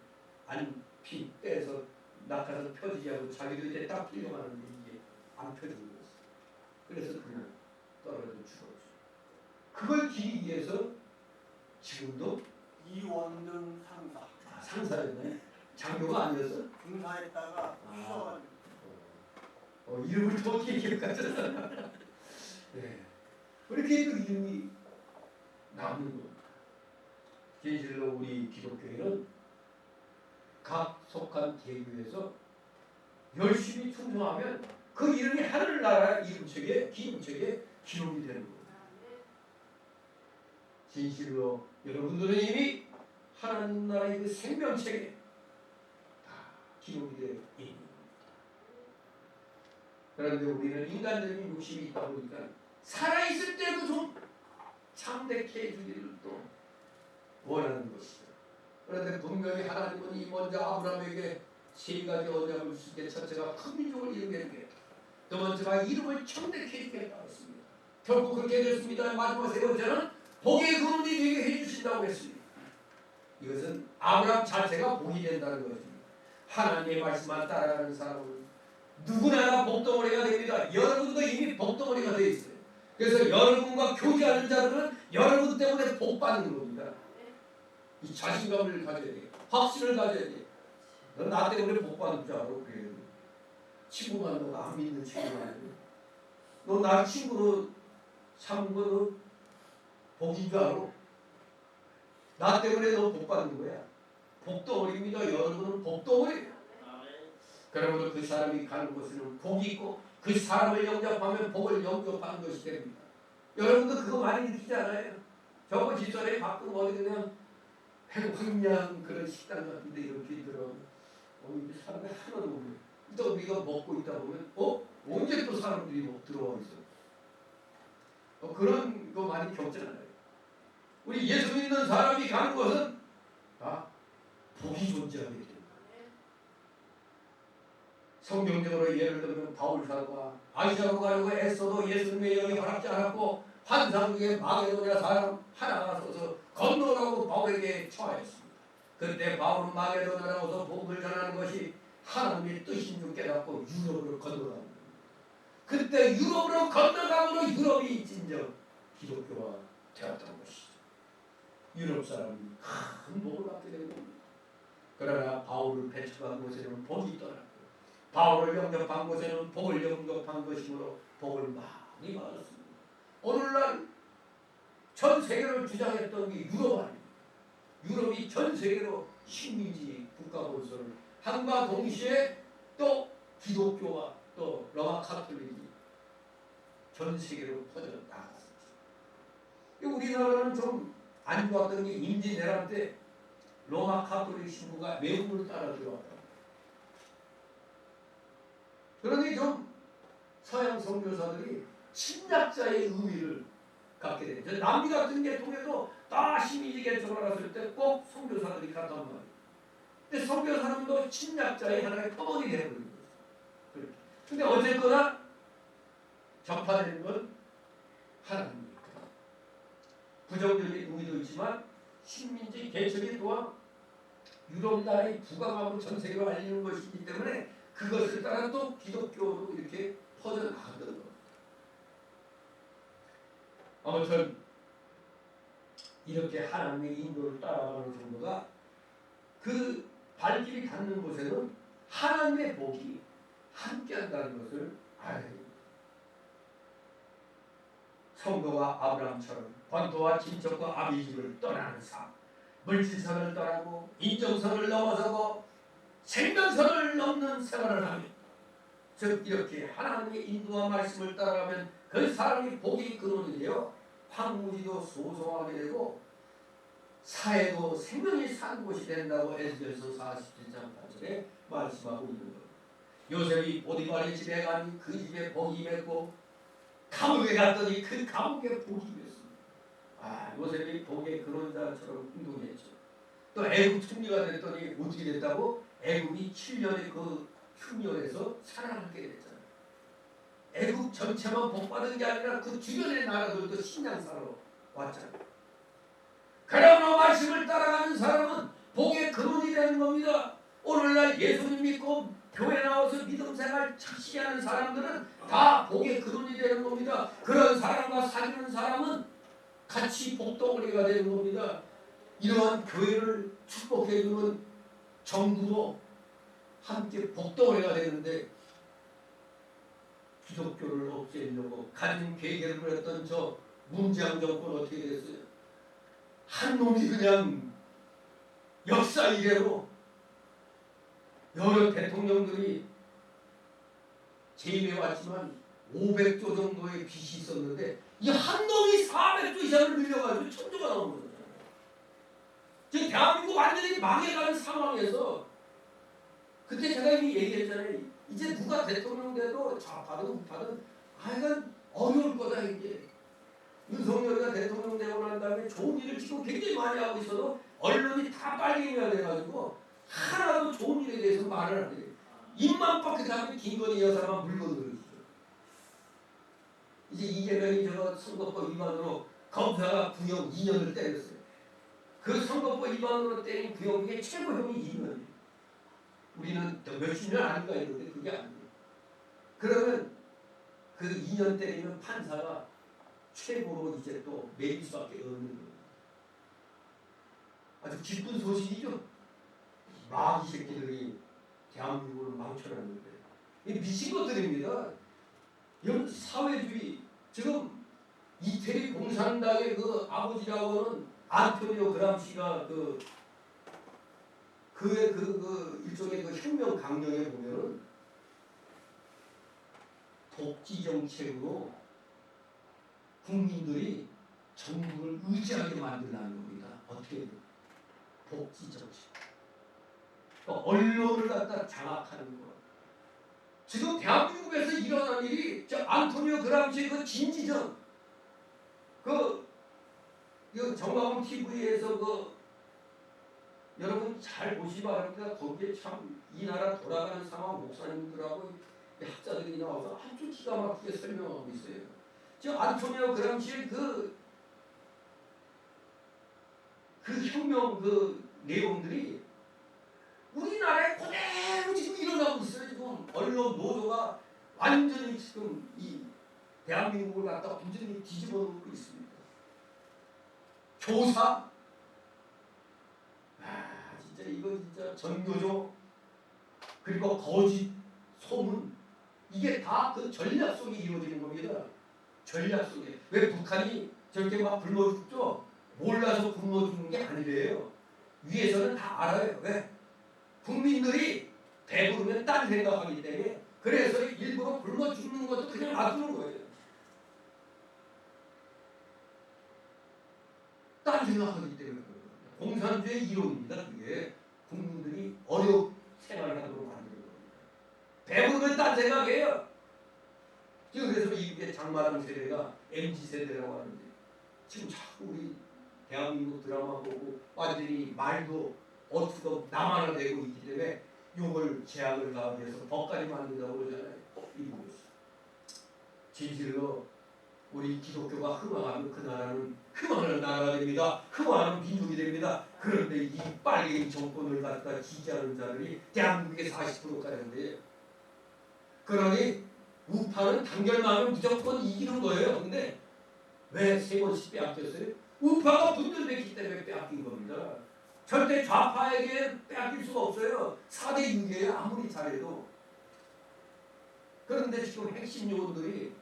안피 빼서 낙하산 펴지게 하고 자기도 이제 딱 뛰어가는데 이게 안 펴지는 거였어요. 그래서 그냥 떨어져 죽었죠. 그걸 기리기 위해서 지금도 이원능 상사. 상사였네. 장교가 아니었어? 군사했다가 부서가지고. 이름을 또 어떻게 기억하죠? 네. 그렇게 또 이름이 남는 겁니다. 진실로 우리 기독교회는 각 속한 계교에서 열심히 충성하면 그 이름이 하늘나라 이름책에 기름책에 기록이 되는 겁니다. 진실로 여러분들은 이미 하나님 나라의 그 생명책에 다 기록이 되어 있는 겁니다. 그런데 우리는 인간적인 욕심이 있다 보니까 살아있을 때도 좀 참되게 해주기를 또 원하는 것이죠. 그런데 분명히 하나님은 이 먼저 아브라함에게 세 가지 언약을 주시되 첫째가 큰 민족을 이루게 하겠다. 두 번째가 이름을 청대케 해주겠다 했습니다. 결국 그렇게 됐습니다. 마지막 세 번째는 복의 근원이 되게 해주신다고 했습니다. 이것은 아브라함 자체가 복이 된다는 것입니다. 하나님의 말씀만 따라가는 사람은 누구나 다 복덩어리가 됩니다. 여러분도 이미 복덩어리가 되어 있어요. 그래서 여러분과 교제하는 자들은 여러분 때문에 복 받는 겁니다. 이 자신감을 가져야 돼요. 확신을 가져야 돼요. 넌 나 때문에 복 받는 줄 알아. 그래요. 친구가 너가 안 믿는 친구가 아니고 너 나 친구로 삼은 거는 복인 줄 알아. 나 때문에 너 복 받는 거야. 복덩어리입니다. 여러분은 복덩어리예요. 그러므로 그 사람이 가는 곳에는 복이 있고 그 사람을 영접하면 복을 영접하는 것이 됩니다. 여러분도 그거 많이 느끼잖아요. 저거 집사람이 가끔 어디 그냥 황량한 그런 식당 같은데 이렇게 들어 이제 사람들이 하나도 없네. 또 우리가 먹고 있다 보면 언제 또 사람들이 들어와 있어. 그런 거 많이 겪잖아요. 우리 예수 믿는 사람이 가는 곳은 다 복이 존재하게 됩니다. 성경적으로 예를 들면 바울 사도가 아시아로 가려고 애써도 예수님의 영이 허락지 않았고 환상 중에 마게도냐 사람 하나가 서서 건너라고 바울에게 처하였습니다. 그때 바울은 마게도냐라고서 복음을 전하는 것이 하나님의 뜻인 줄 깨닫고 유럽으로 건너갑니다. 그때 유럽으로 건너감으로 유럽이 진정 기독교가 되었던 것이죠. 유럽 사람이 큰 복을 받게 되는 겁니다. 그러나 바울을 배척한 곳에는 복이 떠났고 바울을 영접한 곳에는 복을 영접한 것이므로 복을 많이 받았습니다. 오늘날 전 세계를 주장했던 게 유럽 아닙니다. 유럽이 전 세계로 식민지 국가 본선을 한과 동시에 또 기독교와 또 로마 카톨릭이 전 세계로 퍼져 나갔습니다. 우리나라는 좀 안 좋았던 게 임진왜란 때 로마 카톨릭 신부가 외국을 따라 들어왔다. 그러니 좀 서양 선교사들이 침략자의 의미를 갖게 되죠. 남미 같은 계통에도 다 식민지 개척을 했을 때 꼭 선교사들이 갔단 말이에요. 근데 선교사님도 침략자의 하나의 표본이 되어버린 거예요. 근데 어쨌거나 전파되는 건 하나님입니다. 부정적인 의미도 있지만 식민지 개척이 또한 유럽 나라의 부강함을 전 세계로 알리는 것이기 때문에 그것을 따라 또 기독교로 이렇게 퍼져나가는 겁니다. 아무튼 이렇게 하나님의 인도를 따라가는 정도가 그 발길이 닿는 곳에는 하나님의 복이 함께한다는 것을 알아야 됩니다. 성도가 아브라함처럼 본토와 친척과 아비집을 떠나는 삶, 물질선을 떠나고 인정선을 넘어서고 생명선을 넘는 생활을 하며 즉 이렇게 하나님의 인도와 말씀을 따라가면 그 사람이 복이 근원이 되어 황무지도 소송하게 되고 사회도 생명이 산 곳이 된다고 에스겔서 47장 8절에 말씀하고 있는 거예요. 요셉이 보디발의 집에 가니 그 집에 복이 맺고 감옥에 갔더니 그 감옥에 복이 맺습니다. 요셉이 복의 근원자처럼 행동했죠. 또 애굽 총리가 됐더니 어떻게 됐다고? 애굽이 7년의 그 흉년에서 살아남게 됐잖아요. 애굽 전체만 복받은 게 아니라 그 주변의 나라들도 신앙사로 왔잖아요. 그러므로 말씀을 따라가는 사람은 복의 근원이 되는 겁니다. 오늘날 예수님 믿고 교회 나와서 믿음 생활 착실히 하는 사람들은 다 복의 근원이 되는 겁니다. 그런 사람과 사귀는 사람은 같이 복덩어리가 되는 겁니다. 이러한 교회를 축복해주는 정부도 함께 복덩어리가 되는데 기독교를 없애려고 가진 계획을 했던 저 문재인 정권 어떻게 됐어요? 한 놈이 그냥 역사 이래로 여러 대통령들이 재임해 왔지만 500조 정도의 빚이 있었는데 이 한 놈이 400조 이상을 늘려가지고 1000조가 나온 거예요. 지금 대한민국 완전히 망해가는 상황에서 그때 제가 이미 얘기했잖아요. 이제 누가 대통령 돼도 좌파든 우파든 이건 어려울 거다 이제. 윤석열이가 대통령 되고 난 다음에 좋은 일을 지금 굉장히 많이 하고 있어도 언론이 다 빨갱이가 돼가지고 하나도 좋은 일에 대해서 말을 안 해요. 입만 뻑끗하면 김건희 여사만 물건들이죠. 이제 이재명이 저 선거법 위반으로 검사가 구형 2년을 때렸어요. 그 선거법 위반으로 때린 구형 중에 최고형이 2년이에요. 우리는 몇십 년 아닌가 했는데 그게 아니에요. 그러면 그 2년 때리면 판사가 최고로 이제 또 매길 수밖에 없는 거예요. 아주 기쁜 소식이죠. 마귀 새끼들이 대한민국을 망쳐놨는데 이 미친 것들입니다. 이런 사회주의 지금 이태리 공산당의 그 아버지라고는 안토니오 그람시가 그의 일종의 그 혁명 강령에 보면은 독재 정책으로 국민들이 정부를 의지하게 만들라는 겁니다. 어떻게 독재 정책. 그러니까 언론을 갖다 장악하는 거. 지금 대한민국에서 일어난 일이 저 안토니오 그람시의 그 진지전 정광훈 TV에서 여러분 잘 보시 바랍니다. 거기에 참 이 나라 돌아가는 상황 목사님들하고 학자들이 나와서 아주 기가 막히게 설명하고 있어요. 저 안토니오 그람시의 그 혁명 내용들이 우리나라에 그대로 지금 일어나고 있어요. 지금 언론 노조가 완전히 지금 이 대한민국을 갖다 완전히 뒤집어 놓고 있습니다. 교사, 진짜 이거 진짜 전교조 그리고 거짓 소문 이게 다 그 전략 속에 이루어지는 겁니다. 전략 속에 왜 북한이 저렇게 막 굶어 죽죠? 몰라서 굶어 죽는 게 아니래요. 위에서는 다 알아요. 왜? 국민들이 배부르면 딴 생각하기 때문에 그래서 일부러 굶어 죽는 것도 그냥 놔두는 거예요. 딴 생각하기 때문에 공산주의 이론입니다. 그게 국민들이 어려운 생활을 하도록 만드는 겁니다. 배부르면 딴 생각해요. 지금 그래서 이게 장마당 세대가 MZ세대라고 하는데 지금 자꾸 우리 대한민국 드라마 보고 완전히 말도 어투도 남하나되고 있기 때문에 이걸 제약을 가하면서 법까지 만든다고 그러잖아요. 이거 진실로 우리 기독교가 흥황하면 그 나라는 흥황하는 나라가 됩니다. 흥황하는 민족이 됩니다. 그런데 이 빨갱이 정권을 갖다 지지하는 자들이 대한민국의 40%까지 한대요. 그러니 우파는 단결망하면 무조건 이기는 거예요. 근데 왜 세 번씩 빼앗겼어요? 우파가 분열됐기 때문에 빼앗긴 겁니다. 절대 좌파에게 빼앗길 수가 없어요. 4대 6이에요. 아무리 잘해도. 그런데 지금 핵심 요원들이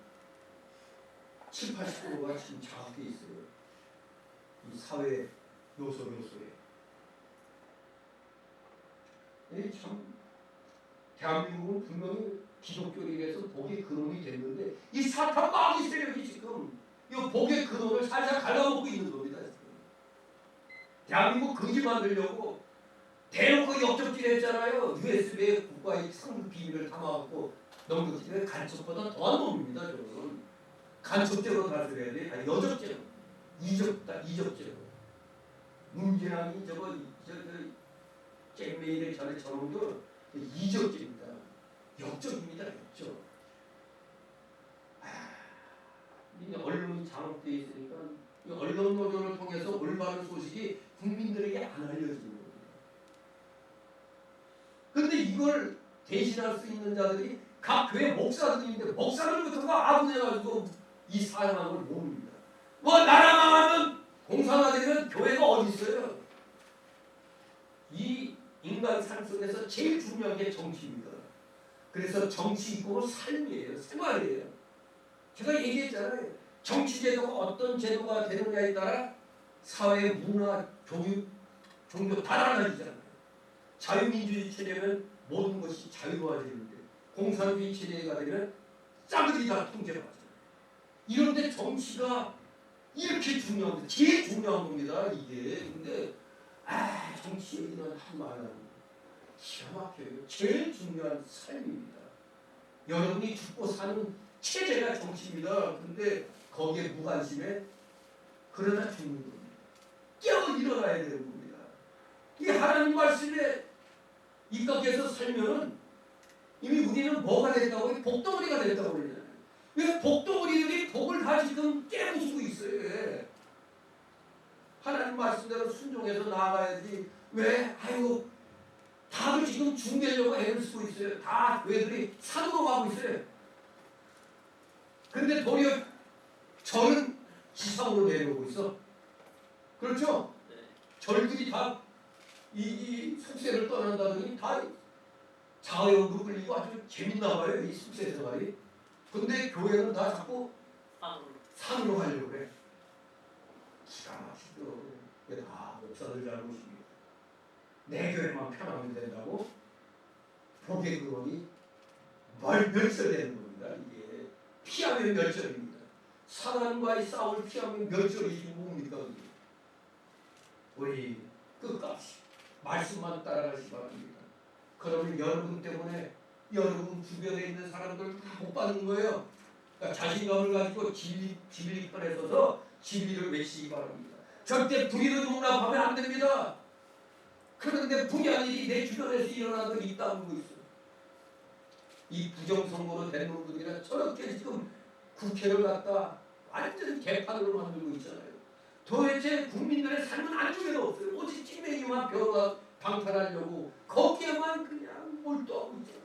7, 80%가 지금 장악돼 있어요. 이 사회 요소에. 참 대한민국은 분명히 기독교에 대해서 복의 근원이 됐는데 이 사탄 마귀 세력이 지금 이 복의 근원을 살살 갉아먹고 있는 겁니다. 지금. 대한민국 거지 만들려고 대놓고 역적질했잖아요. USB에 국가의 상급 비밀을 담아갖고 넘겼지. 간첩보다 더한 놈입니다. 저는 간첩죄로 다스려야 돼. 아니 여적죄로, 이적죄로. 문재랑이 저거 잼메일에 전에 저놈도 이적죄입니다. 역적입니다. 역적. 이 언론이 장악되어 있으니까 이 언론 노조를 통해서 올바른 소식이 국민들에게 안 알려지는 겁니다. 그런데 이걸 대신할 수 있는 자들이 각 교회 목사들인데 목사들부터가 아부해가지고 이 사명을 모릅니다. 나라 망하면 공사가 되면 교회가 어디 있어요? 이 인간 삶 속에서 제일 중요한 게 정치입니다. 그래서 정치 이고 삶이에요. 생활이에요. 제가 얘기했잖아요. 정치 제도가 어떤 제도가 되느냐에 따라 사회, 문화, 교육, 종교 다 달라지잖아요. 자유민주주의 체제면 모든 것이 자유로워지는데 공산주의 체제가 되면 싸그리 다 통제받잖아요. 이런데 정치가 이렇게 중요한 겁니다. 제일 중요한 겁니다. 이게. 근데 정치 얘기는 한 말 안 합니다. 기가 막혀요. 제일 중요한 삶입니다. 여러분이 죽고 사는 체제가 정치입니다. 근데 거기에 무관심해 그러다 죽는 겁니다. 깨어 일어나야 되는 겁니다. 이 하나님 말씀에 입각해서 살면은 이미 우리는 뭐가 됐다고? 복덩어리가 됐다고 그러잖아요. 왜 복덩어리들이 복을 다 지금 깨부수고 있어요? 하나님 말씀대로 순종해서 나아가야지. 왜? 아유, 다들 지금 중대려고 애를 쓰고 있어요. 다 교회들이 산으로 가고 있어요. 근데 도리어 절은 지상으로 내려오고 있어. 그렇죠? 절들이 다 이 속세를 떠난다더니 다 자유로 끌리고 아주 재밌나 봐요. 이 속세 생활이. 근데 교회는 다 자꾸 산으로 가려고 그래. 기가 막히죠. 이게 다 목사들 잘못입니다. 내 교회만 편하면 된다고? 복의 근원이 멸절되는 겁니다. 이게 피하면 멸절입니다. 사단과의 싸움을 피하면 멸절이지 뭡니까? 우리 끝까지 말씀만 따라가시기 바랍니다. 그러면 여러분 때문에 여러분 주변에 있는 사람들 다 못 받는 거예요. 그러니까 자신감을 가지고 진리 편에 서서 진리를 외치기 바랍니다. 절대 불의를 용납하면 안 됩니다. 그런데 불의한 일이 내 주변에서 일어나고 있다고 있어요. 이 부정선거로 된 놈들이라 저렇게 지금 국회를 갖다 완전 개판으로 만들고 있잖아요. 도대체 국민들의 삶은 안중에도 없어요. 오직 찜맹이만 변화 방탄하려고 거기에만 그냥 몰두하고 있잖아요.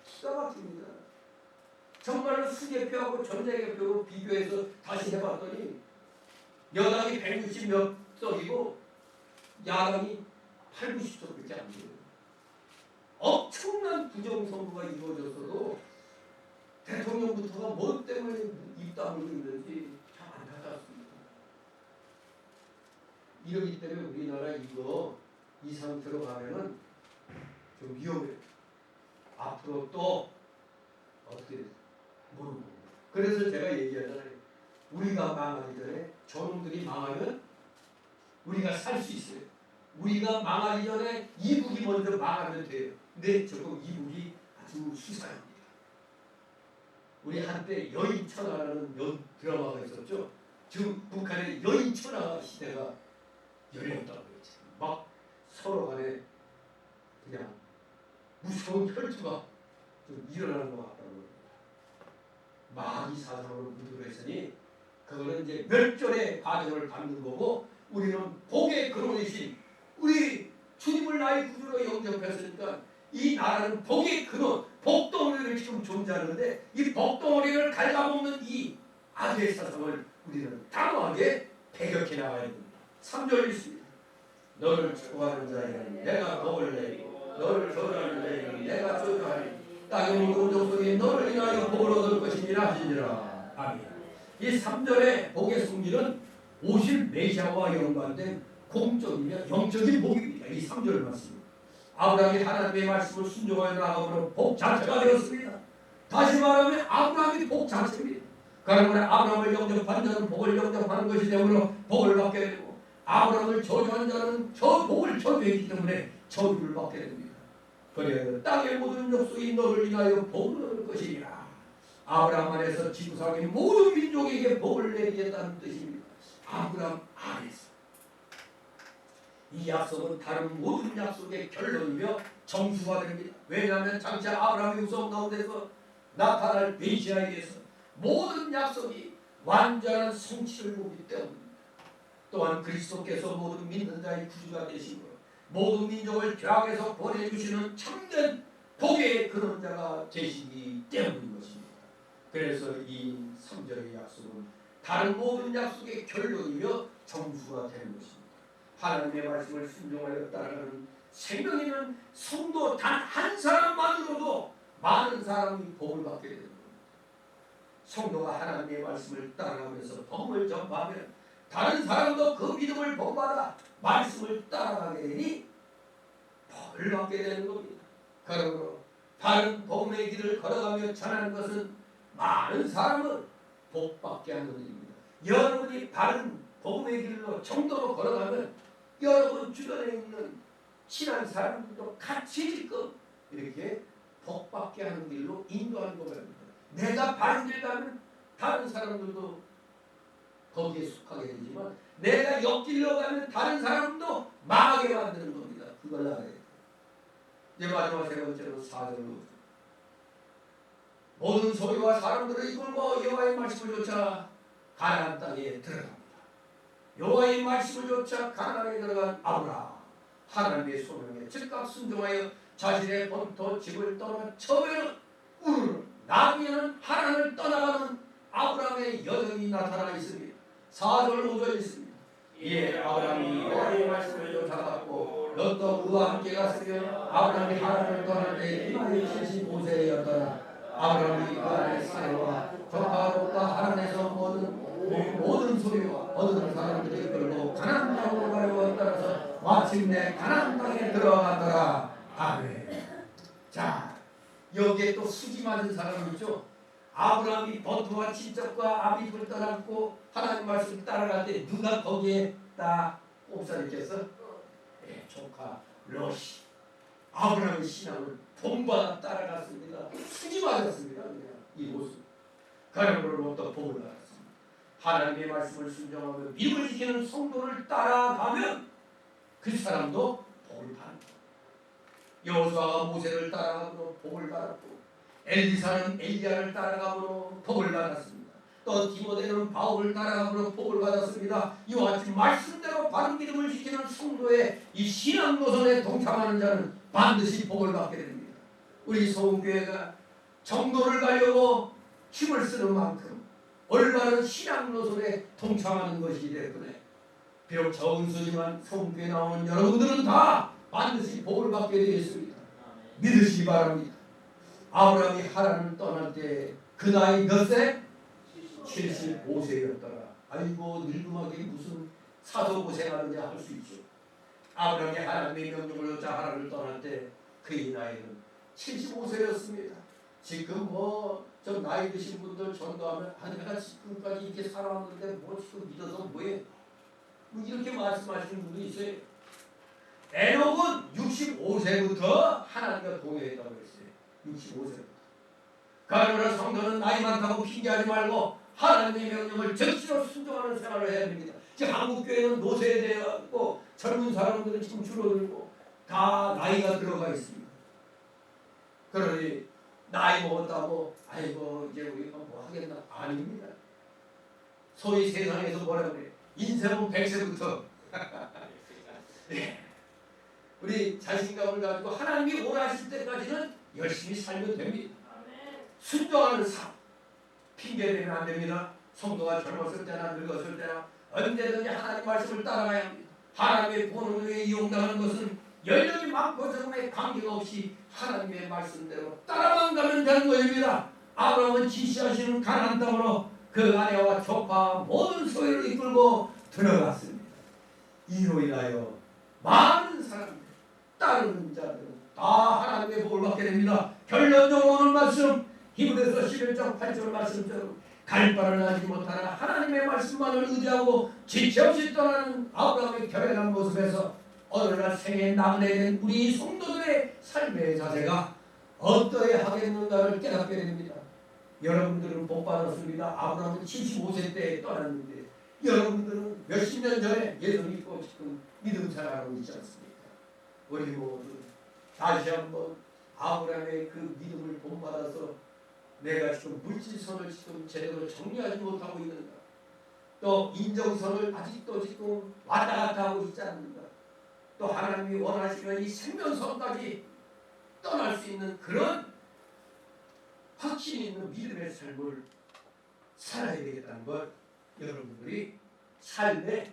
기가 막힙니다. 정말로 수개표하고 전자개표로 비교해서 다시 해봤더니 여당이 160 몇 석이고 야당이 8, 90석밖에 안 돼요. 엄청난 부정선거가 이루어졌어도 대통령부터가 뭐 때문에 입 다물고 있는지 참 안타깝습니다. 이러기 때문에 우리나라 이 상태로 가면은 좀 위험해요. 앞으로 또 어떻게 될지 모르고. 그래서 제가 얘기하잖아요. 우리가 망하기 전에 저놈들이 망하면 우리가 살 수 있어요. 우리가 망하기 전에 이북이 먼저 망하면 돼요. 근데 저거 이북이 아주 수사입니다. 우리 한때 여인천하라는 드라마가 있었죠. 지금 북한의 여인천하 시대가 열렸다고 그랬죠. 막 서로 간에 그냥 무서운 혈투가 좀 일어나는 것 같다고. 마귀 사상으로 문들어 했으니 그거는 이제 멸절의 과정을 밟는 거고, 우리는 복의 근원이신 우리 주님을 나의 구주로 영접했으니까 이 나라는 복의 근원, 복덩어리를 지금 존재하는데 이 복덩어리를 갉아먹는 이 악의 사상을 우리는 단호하게 배격해 나가야 됩니다. 3절 있습니다. 너를 축복하는 자에게는 내가 복을 내리고 너를 저주하는 자에게는 내가 저주하리. 땅의 모든 족속이 너를 인하여 복을 얻을 것이니라 하시니라. 아멘. 이 3절의 복의 성질은 오실 메시아와 연관된 공적이며 영적인 복입니다. 이 3절 말씀. 아브라함이 하나님의 말씀을 순종하여 나아가므로 복 자체가 되었습니다. 다시 말하면 아브라함이 복 자체입니다. 그러므로 아브라함을 영접한 자는 복을 영접하는 것이 되므로 복을 받게 되고, 아브라함을 저주한 자는 저 복을 저주했기 때문에 저주를 받게 됩니다. 그래야 땅의 모든 족속이 너를 인하여 복을 얻을 것이니라. 아브라함 안에서 지구상의 모든 민족에게 복을 내리겠다는 뜻입니다. 아브라함 안에서. 이 약속은 다른 모든 약속의 결론이며 정수가 됩니다. 왜냐하면 장차 아브라함의 후손 가운데서 나타날 메시아에 의해서 모든 약속이 완전한 성취를 보기 때문입니다. 또한 그리스도께서 모든 믿는 자의 구주가 되시고 모든 민족을 죄악에서 구원해주시는 참된 복의 근원자가 되시기 때문인 것입니다. 그래서 이 3절의 약속은 다른 모든 약속의 결론이며 정수가 되는 것입니다. 하나님의 말씀을 순종하여 따라가는 생명 있는 성도 단 한 사람만으로도 많은 사람이 복을 받게 되는 겁니다. 성도가 하나님의 말씀을 따라가면서 복음을 전파하면 다른 사람도 그 믿음을 본받아 말씀을 따라가게 되니 복을 받게 되는 겁니다. 그러므로 바른 복음의 길을 걸어가며 전하는 것은 많은 사람을 복받게 하는 일입니다. 여러분이 바른 복음의 길로 정도로 걸어가면 여러분 주변에 있는 친한 사람들도 같이 지금 이렇게 복받게 하는 길로 인도하는 겁니다. 내가 바른 길 가면 다른 사람들도 거기에 속하게 되지만 내가 옆길로 가면 다른 사람도 망하게 만드는 겁니다. 걸 알아야 돼. 이제 마지막 세 번째로 4절로 모든 소리와 사람들을 이끌고 여호와의 말씀을 쫓아 가나안 땅에 들어갑니다. 여호와의 말씀을 쫓아 가나안에 들어간 아브라함, 하나님의 소명에 즉각 순종하여 자신의 본토 집을 떠나 처음에는 우르르 나중에는 하나님을 떠나가는 아브라함의 여정이 나타나 있습니다. 4절 5절 있습니다. 이에 아브라함이 여호와의 말씀을 쫓아갔고 롯도 그와 함께 갔으며 아브라함이 하나님을 떠날 때 이마에 75세였더라. 아브라함이 그 안에 사내와 조카 롯과 하나님에서 모든 소리와 얻은 사람들이 끌고 가나안 땅으로 가려고 따라서 마침내 가나안 땅에 들어가더라. 아멘. 자, 여기에 또 수지 맞은 사람이 있죠. 아브라함이 본토와 친척과 아비집을 떠났고 하나님 말씀 따라갈 때 누가 거기에 딱 꼽살 있겠어? 네, 조카 롯이 아브라함의 신앙을 본받아 따라갔습니다. 수지 맞았습니다. 그냥 이 모습. 그러므로 롯도 복을 받았습니다. 하나님의 말씀을 순종하며 믿음을 지키는 성도를 따라가면 그 사람도 복을 받는다. 여호수아가 모세를 따라가므로 복을 받았고 엘리사는 엘리야를 따라가므로 복을 받았습니다. 또 디모데는 바울을 따라가므로 복을 받았습니다. 이와 같이 말씀대로 바른 믿음을 지키는 성도의 이 신앙 노선에 동참하는 자는 반드시 복을 받게 됩니다. 우리 소음교회가 정도를 가려고 힘을 쓰는 만큼 올바른 신앙 노선에 동참하는 것이기 때문에 비록 적은 수지만 소음교회에 나오는 여러분들은 다 반드시 복을 받게 되겠습니다. 믿으시기 바랍니다. 아브라함이 하란을 떠날 때 그 나이 몇 세? 75세였더라. 아이고 늙음하게 무슨 사도 고생하느냐 할 수 있죠. 아브라함이 하나님의 명령을 여자 하란을 떠날 때 그의 나이는 75세였습니다. 지금 좀 나이 드신 분들 전도하면 내가 지금까지 이렇게 살아왔는데 지금 믿어서 뭐해? 이렇게 말씀하시는 분도 있어요. 에녹은 65세부터 하나님과 동행했다고 했어요. 65세부터. 그러나 성도는 나이 많다고 핑계하지 말고 하나님의 명령을 적시로 순종하는 생활을 해야 됩니다. 지금 한국교회는 노세에 대해서 젊은 사람들은 지금 줄어들고 다 나이가 들어가 있습니다. 그러니 나이 먹었다고 아이고 이제 우리가 뭐 하겠나? 아닙니다. 소위 세상에서 뭐라 그래? 인생은 100세부터 우리 자신감을 가지고 하나님이 원하실 때까지는 열심히 살면 됩니다. 순종하는 삶, 핑계대면 안 됩니다. 성도가 젊었을 때나 늙었을 때나 언제든지 하나님 말씀을 따라가야 합니다. 하나님의 본능에 이용당하는 것은 연령이 많고 적음에 관계없이 하나님의 말씀대로 따라만 가면 되는 것입니다. 아브라함은 지시하시는 가나안 땅으로 그 아내와 조카 모든 소유를 이끌고 들어갔습니다. 이로 인하여 많은 사람들, 따르는 자들은 다 하나님의 복을 받게 됩니다. 결론적으로 오는 말씀 히브리서 11장 8절 말씀처럼 갈 바를 알지 못하나 하나님의 말씀만을 의지하고 지체 없이 떠나는 아브라함의 결연한 모습에서 오늘날 생에 나그네 된 우리 성도들의 삶의 자세가 어떠하겠는가를 깨닫게 됩니다. 여러분들은 복 받았습니다. 아브라함은 75세 때 떠났는데 여러분들은 몇십 년 전에 예수 믿고 지금 믿음 생활하고 있지 않습니까? 우리 모두 다시 한번 아브라함의 그 믿음을 본받아서 내가 지금 물질선을 지금 제대로 정리하지 못하고 있는가? 또 인정선을 아직도 지금 왔다 갔다 하고 있지 않는가? 또 하나님이 원하시면 이 생명선까지 떠날 수 있는 그런 확신 있는 믿음의 삶을 살아야 되겠다는 것 여러분들이 삶의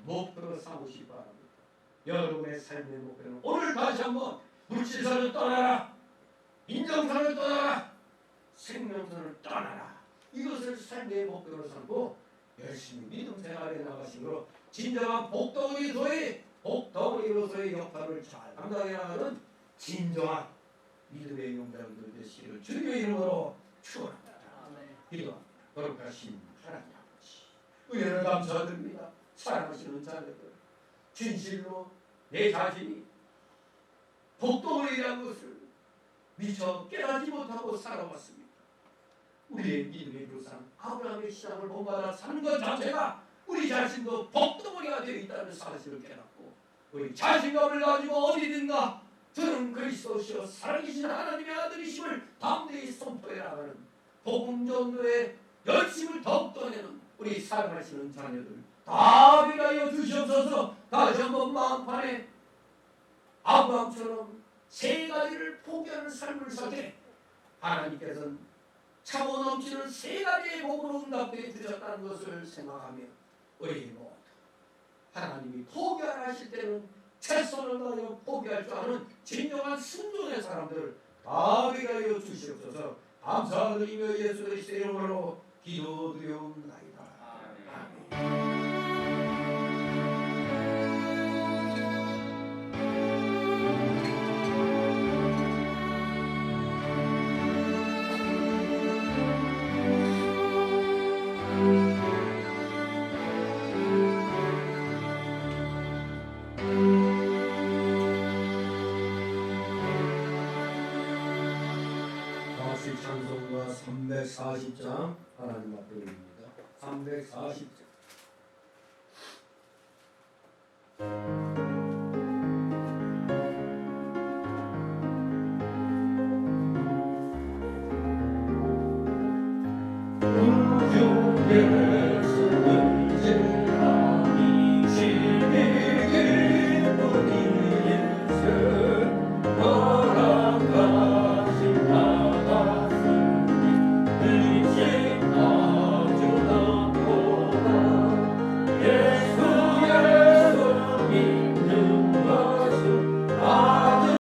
목표로 삼으시기 바랍니다. 여러분의 삶의 목표는 오늘 다시 한번 물질선을 떠나라, 인정선을 떠나라, 생명선을 떠나라. 이것을 삶의 목표로 삼고 열심히 믿음 생활에 나가심으로 진정한 복덩어리로서의 역할을 잘 감당해야 하는 진정한 믿음의 용장들 되시기를 주님의 이름으로 축원합니다. 기도합니다. 거룩하신 하나님 아버지, 은혜를 감사드립니다. 사랑하시는 자녀들, 진실로 내 자신이 복덩어리라는 것을 미처 깨닫지 못하고 살아왔습니다. 우리의 믿음의 조상 아브라함의 신앙을 본받아 사는 것 자체가 우리 자신도 복덩어리가 되어 있다는 사실을 깨닫고 우리 자신감을 가지고 어디든가 저는 그리스도시여 살아계신 하나님의 아들이심을 담대히 선포해 나가는 복음 전도에 열심을 더욱더 내는 우리 사랑하시는 자녀들 다 위하여 주시옵소서. 다시 한번 마음판에 아브라함처럼 세 가지를 포기하는 삶을 살게 하나님께서는 차고 넘치는 세 가지의 복으로 응답해 주셨다는 것을 생각하며 우리 모두 하나님이 포기하라 하실 때는 최선을 다하여 포기할 줄 아는 진정한 순종의 사람들을 다 위하여 주시옵소서. 감사드리며 예수 그리스도의 이름으로 기도드리옵나이다. 아멘. 다시 찬송가 340장 하나님 앞에 올립니다. 340장. 우주의